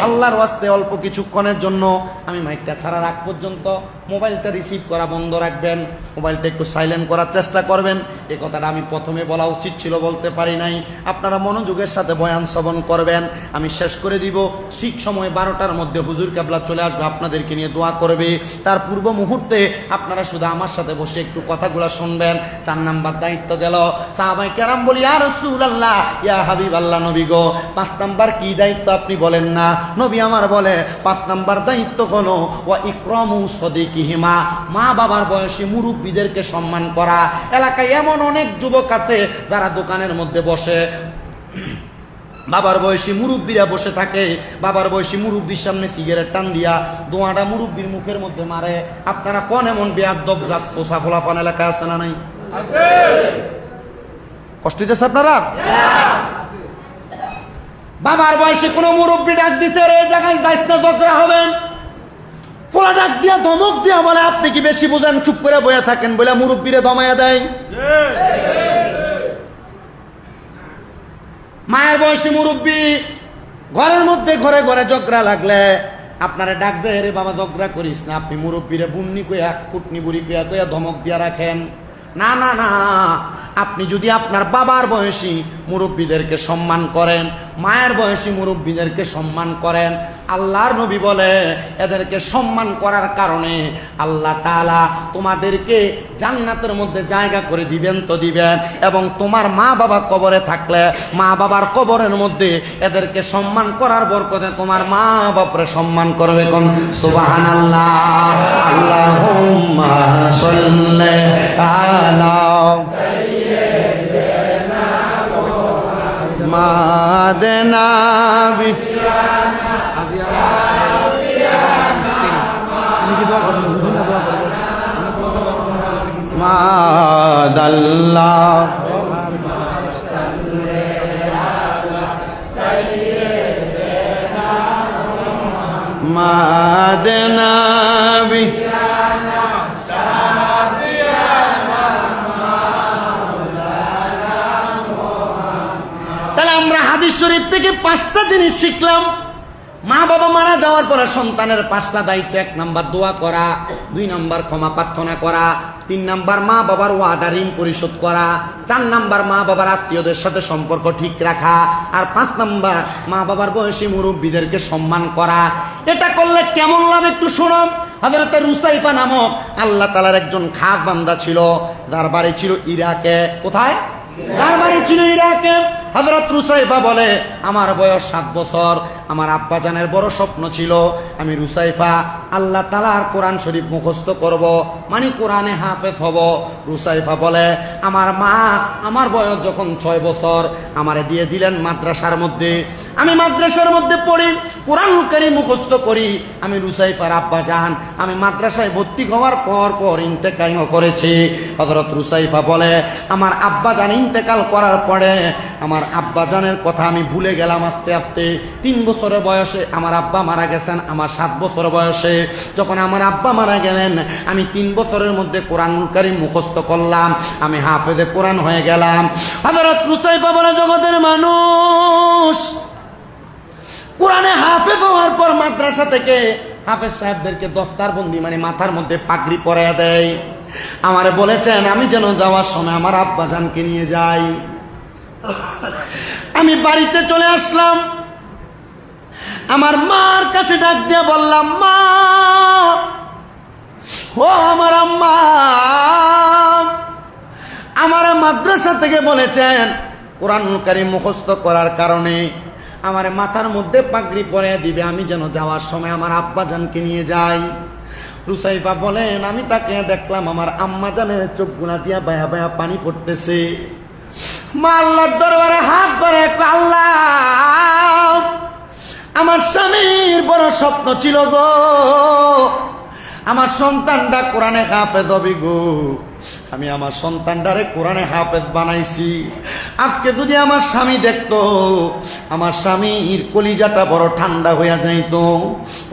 আল্লাহর ওয়াস্তে অল্প কিছুক্ষণের জন্য আমি মাইকটা ছাড়ার আগ পর্যন্ত মোবাইলটা রিসিভ করা বন্ধ রাখবেন, মোবাইলটা একটু সাইলেন্ট করার চেষ্টা করবেন। এই কথাটা আমি প্রথমে বলা উচিত ছিল, বলতে পারি নাই। আপনারা মনোযোগের সাথে বয়ান শ্রবণ করবেন। আমি শেষ করে দিব ঠিক সময় 12টার মধ্যে হুজুর কেবলা চলে আসবে, আপনাদেরকে নিয়ে দোয়া করবে। তার পূর্ব মুহূর্তে আপনারা শুধু আমার সাথে বসে একটু কথাগুলো শুনবেন। 4 নাম্বার দায়িত্ব গেল। সাহাবায়ে কেরাম বলি, ইয়া রাসূলুল্লাহ, ইয়া হাবিবাল্লাহ, নবী গো 5 নাম্বার কি দায়িত্ব আপনি বলেন না? নবী আমার বলে 5 নাম্বার দায়িত্ব হলো ওয়া ইকরামু সাদিকিহিমা, মা বাবার বয়সী মুরব্বীদেরকে সম্মান করা। এলাকায় এমন অনেক যুবক আছে যারা দোকানের মধ্যে বসে, বাবার বয়সী মুরব্বীরা বসে থাকে, বাবার বয়সী মুরব্বীর সামনে সিগারেট টান দিয়া দোয়াটা মুরব্বীর মুখের মধ্যে মারে। আপনারা কোন এমন বেয়াদব জাত ফোসা ফোলাফান এলাকায় আছে না নাই? কষ্ট দিতেছে আপনারা? বাবার বয়সে কোনো মুরব্বী ডাক দিতে এই জায়গায় যাইস না, ঝগড়া হবেন। পোলা ডাক দিয়া ধমক দিয়া বলে, আপনি কি বেশি বুঝেন, চুপ করে বয়ে থাকেন, বলে মুরব্বীরে দমায়া দেয়। মায়ের বয়সী মুরব্বী ঘরের মধ্যে ঘরে ঘরে ঝগড়া লাগলে আপনারা ডাক দেয়, রে বাবা ঝগড়া করিস না, আপনি মুরব্বীরে বুন্নি কইয়া কুটনি বুড়ি কইয়া কইয়া ধমক দিয়া রাখেন। না না না, আপনি যদি আপনার বাবার বয়সী মুরব্বীদেরকে সম্মান করেন, মায়ের বয়সী মুরব্বীদেরকে সম্মান করেন, আল্লাহর নবী বলে এদেরকে সম্মান করার কারণে আল্লাহ তাআলা তোমাদেরকে জান্নাতের মধ্যে জায়গা করে দিবেন তো দিবেন। এবং তোমার মা বাবা কবরে থাকলে মা বাবার কবরের মধ্যে এদেরকে সম্মান করার বরকতে তোমার মা বাপরে সম্মান করবে। কোন সুবহানাল্লাহ। আল্লাহুম্মা সাল্লি আলা মাদেনা মাদাল্লাহ মাদেনা হাদিস শরীফ থেকে 5টা জিনিস শিখলাম। মা বাবা মারা যাওয়ার পরে সন্তানের 5টা দায়িত্ব। 1 নাম্বার দোয়া করা, 2 নাম্বার ক্ষমা প্রার্থনা করা, 3 নাম্বার মা বাবার ওয়াদা ঋণ পরিশোধ করা, 4 নাম্বার মা বাবার আত্মীয়দের সাথে সম্পর্ক ঠিক রাখা, আর 5 নাম্বার মা বাবার বয়সী মুরব্বীদেরকে সম্মান করা। এটা করলে কেমন লাভ একটু শুনুন। হযরত রুসাইফা নামক আল্লাহ তাআলার একজন খাস বান্দা ছিল, যার বাড়ি ছিল ইরাকে। কোথায়? যার বাড়ি ছিল ইরাকে। হযরত রুসাইফা বলে, আমার বয়স 7 বছর, আমার আব্বাজানের বড় স্বপ্ন ছিল আমি রুসাইফা আল্লাহ তাআলার কোরআন শরীফ মুখস্থ করব, মানে কোরআনে হাফেজ হব। রুসাইফা বলে, আমার মা আমার বয়স যখন 6 বছর আমারে দিয়ে দিলেন মাদ্রাসার মধ্যে। আমি মাদ্রাসার মধ্যে পড়ি, কোরআনুল কারীম মুখস্থ করি। আমি রুসাইফার আব্বাজান আমি মাদ্রাসায় ভর্তি হওয়ার পর ইন্তেকাল করেছি। হযরত রুসাইফা বলে, আমার আব্বাজান ইন্তেকাল করার পরে আমার আব্বাজানের কথা আমি ভুলে গেলাম আস্তে আস্তে। 3 বছরের বয়সে আমার আব্বা মারা গেছেন, আমার 7 বছর বয়সে। যখন আমার আব্বা মারা গেলেন আমি 3 বছরের মধ্যে কোরআনুল কারীম মুখস্থ করলাম, আমি হাফেজে কোরআন হয়ে গেলাম। হযরত রুসাইফা বলে, জগতের মানুষ কোরআনে হাফেজ হওয়ার পর মাদ্রাসা থেকে হাফেজ সাহেবদেরকে দস্তারবন্দি মানে মাথার মধ্যে পাগড়ি পরাইয়া দেয়। আমারে বলেছেন আমি যেন যাওয়ার সময় আমার আব্বাজানকে নিয়ে যাই। আমি বাড়িতে চলে আসলাম, আমার মার কাছে ডাক দিয়ে বললাম, মা, ও আমার আম্মা, আমার মাদ্রাসা থেকে বলেছেন কোরআনুল কারীম মুখস্থ করার কারণে আমার মাথার মধ্যে পাগড়ি পরিয়ে দিবে, আমি যেন যাওয়ার সময় আমার আব্বাজানকে নিয়ে যাই। রুসাইফা বলেন, আমি তাকে দেখলাম আমার আম্মা জানের চোখ গুনা দিয়া বায়া বায়া পানি পড়তেছে। মা আল্লাহর দরবারে হাত বাড়ে, আল্লাহ, আমার স্বামীর বড় স্বপ্ন ছিল গো, আমার সন্তানটা কোরআনে হাফেজ হবে গো, আমি আমার সন্তানটারে কোরআনে হাফেজ বানাইছি। আজকে যদি আমার স্বামী দেখতো, আমার স্বামীর কলিজাটা বড় ঠান্ডা হইয়া যাইতো।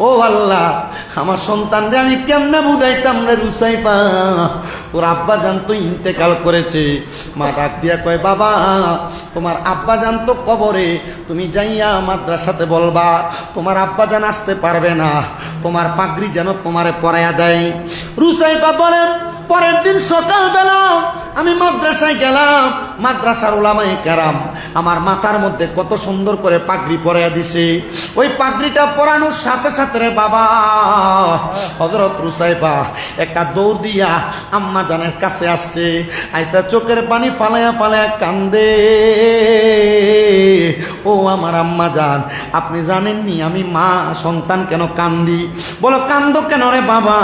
ও আল্লাহ, আমার সন্তানরে আমি কেমনে বুঝাইতাম রে রুসাইফা, তোর আব্বাজান তো ইন্তেকাল করেছে। মা ডাক দিয়া কয়, বাবা, তোমার আব্বাজান তো কবরে, তুমি যাইয়া মাদ্রাসাতে বলবা তোমার আব্বাজান আসতে পারবে না, তোমার পাগড়ি যেন তোমারে পরাইয়া দেয়। রুসাইফা বলেন, পরের দিন সকালবেলা আমি মাদ্রাসায় গেলাম, মাদ্রাসার উলামায়ে কেরাম আমার মাথার মধ্যে কত সুন্দর করে পাগড়ি পরাইয়া দিছে। ওই পাগড়িটা পরানোর সাথে সাথে রে বাবা, হযরত রুসাইফা একটা দৌড় দিয়া আম্মা জানের কাছে আসছে, আইতা চোখের পানি ফালায়া ফালায়া কান্দে। ও আমার আম্মা জান, আপনি জানেননি আমি মা সন্তান কেন কান্দি? বলো, কান্দো কেন রে বাবা?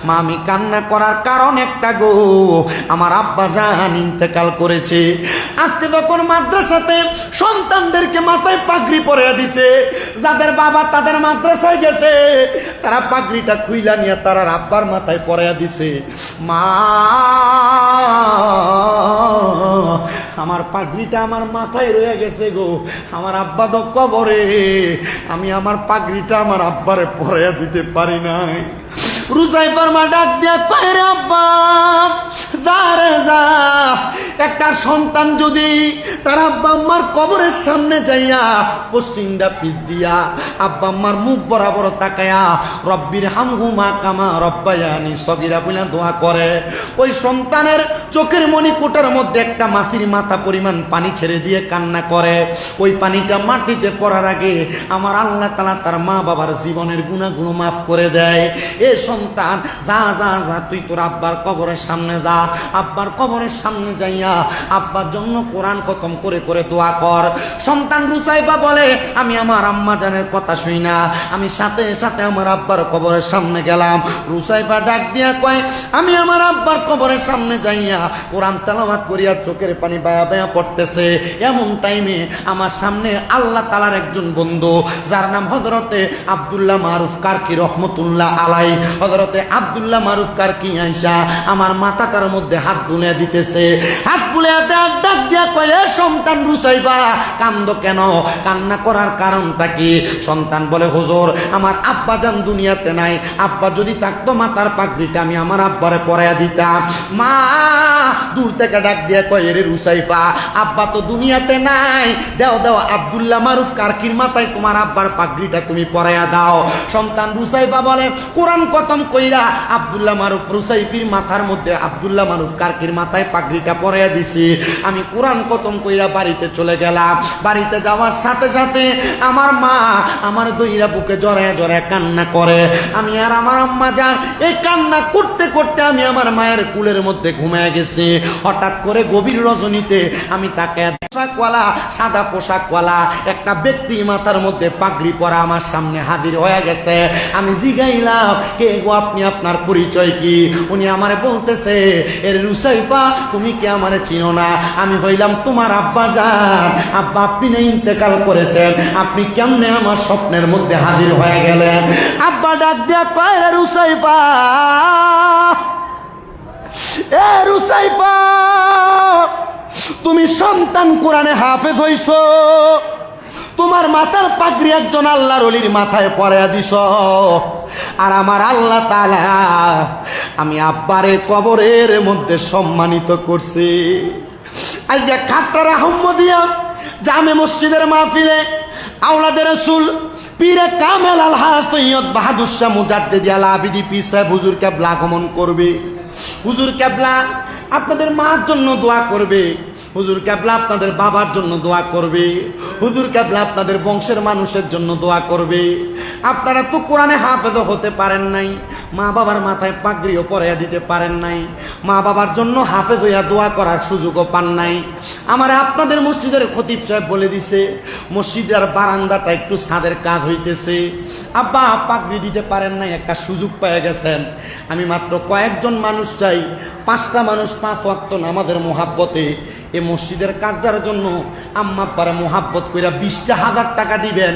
মা, আমি কান্না করার কারণ একটা গো, আমার আব্বা জান ইন্তেকাল করেছে। আজকে যখন মাদ্রাসাতে সন্তানদেরকে মাথায় পাগড়ি পরিয়ে দিতে, যাদের বাবা তাদের মাদ্রাসায় গেছে, তারা পাগড়িটা খুইলা নিয়ে তারা আব্বার মাথায় পরিয়ে দিছে। মা, আমার পাগড়িটা আমার মাথায় রয়ে গেছে গো, আমার আব্বা তো কবরে, আমি আমার পাগড়িটা আমার আব্বারে পরিয়ে দিতে পারি নাই। রুসাইফার মা ডাক দিয়া কয়, রে আব্বা, যা রে যা, একটা সন্তান যদি তার আব্বা আম্মার কবরের সামনে যাইয়া পশ্চিমটা পিছ দিয়া আব্বা আম্মার মুখ বরাবর তাকায়া রব্বির হামহুমা কামা রব্বায়ানি সগীরা বলে দোয়া করে, ওই সন্তানের চোখের মণিকোটার মধ্যে একটা মাছির মাথা পরিমাণ পানি ছেড়ে দিয়ে কান্না করে, ওই পানিটা মাটিতে পড়ার আগে আমার আল্লাহ তাআলা তার মা বাবার জীবনের গুনাহগুলো মাফ করে দেয়। এ সন্তান, যা যা যা, তুই তোর আব্বার কবরের সামনে যা, আব্বার কবরের সামনে যাইয়া আব্বার জন্য কোরআন খতম করে করে দোয়া কর। সন্তান রুসাইফা বলে, আমি আমার আম্মা জানের কথা শুই না, আমি সাথে সাথে আমার আব্বার কবরের সামনে গেলাম। রুসাইফা ডাক দিয়া কয়, আমি আমার আব্বার কবরের সামনে যাইয়া কোরআন তেলাওয়াত করিয়া চোখের পানি বায়া বায়া পড়তেছে, এমন টাইমে আমার সামনে আল্লাহ তাআলার একজন বন্ধু, যার নাম হযরতে আব্দুল্লাহ মারুফ কারকি রহমতুল্লাহ আলাই, হযরতে আব্দুল্লাহ মারুফ কারকি আইসা আমার মাথাটার মধ্যে হাত বুলিয়ে দিতেছে। হাত বুলিয়ে দেওয়ার ডাক দিয়া কয়, সন্তান রুসাইফা, কান্দো কেন? কান্না করার কারণটা কি? সন্তান বলে, হুজুর, আমার আব্বা জান দুনিয়াতে নাই, আব্বা যদি থাকতো মাথার পাগড়িটা আমি আমার আব্বারে পরাইয়া দিতাম। মা দূর থেকে ডাক দিয়া কয়, রে রুসাইফা, আব্বা তো দুনিয়াতে নাই, দাও দাও আব্দুল্লাহ মারুফ কারকির মাথায় তোমার আব্বার পাগড়িটা তুমি পরাইয়া দাও। সন্তান রুসাইফা বলে, কোরআন খতম কইরা আব্দুল্লাহ মারুফ রুসাইফির মাথার মধ্যে আব্দুল্লাহ মারুফ কারকির মাথায় পাগড়িটা পরাইয়া দিছি। আমি কোরআন খতম কইরা বাড়িতে চলে গেলাম। বাড়িতে যাওয়ার সাথে সাথে আমার মা আমার দইরা বুকে জড়ায় জড়ায় কান্না করে। আমি আর আমার আম্মা জান এই কান্না করতে করতে আমি আমার মায়ের কুলের মধ্যে ঘুমিয়ে গেছি। হঠাৎ করে গভীর রজনীতে আমি তাকে পোশাকওয়ালা, সাদা পোশাকওয়ালা একটা ব্যক্তি মাথার মধ্যে পাগড়ি পরা আমার সামনে হাজির হয়ে গেছে। আমি জিগাইলাম, কে গো আপনি, আপনার পরিচয় কি? উনি আমারে বলতেছে, এর রুসাইফা, তুমি কি আমারে চিনো না? আমি হইলাম তোমার আব্বা জান। আব্বা, আপনি না ইন্তেকাল করেছেন, আপনি কেমনে আমার স্বপ্নের মধ্যে হাজির হয়ে গেলেন? আব্বা ডাক দিয়া কয়, রে রুসাইফা, এ রুসাইফা, তুমি সন্তান কোরআনে হাফেজ হইছো, তোমার মাথার পাগড়ি একজন আল্লাহর ওলির মাথায় পরাইয়া দিছ, আর আমার আল্লাহ তাআলা আমি আব্বারে কবরের মধ্যে সম্মানিত করছি। আইয়া খাট্টার আহমদিয়া জামে মসজিদের মাহফিলে আওলাদের রাসূল পীরে কামেল আলহাজ সৈয়দ বাহাদুর শাহ মুজাদ্দিদ আল আবিদি পীর সাহেব হুজুর কেবলা আগমন করবে। হুজুর কেবলা আপনাদের মার জন্য দোয়া করবে, হুজুর কেবলা আপনাদের বাবার জন্য দোয়া করবে, হুজুর কেবলা আপনাদের বংশের মানুষের জন্য দোয়া করবে। আপনারা তো কোরআনে হাফেজও হতে পারেন নাই, মা বাবার মাথায় পাগড়িও পরাইয়া দিতে পারেন নাই, মা বাবার জন্য হাফেজ হইয়া দোয়া করার সুযোগও পান নাই। আমার আপনাদের মসজিদের খতিব সাহেব বলে দিছে মসজিদের বারান্দাটা একটু ছাদের কাজ হইতেছে, আব্বা পাগড়ি দিতে পারেন নাই, একটা সুযোগ পেয়ে গেছেন। আমি মাত্র কয়েকজন মানুষ চাই, 5টা মানুষ 5 ওয়াক্ত নামাজের মোহাব্বতে এই মসজিদের কাজটার জন্য আম্মা আব্বারে মোহাব্বত কইরা 20,000 টাকা দিবেন।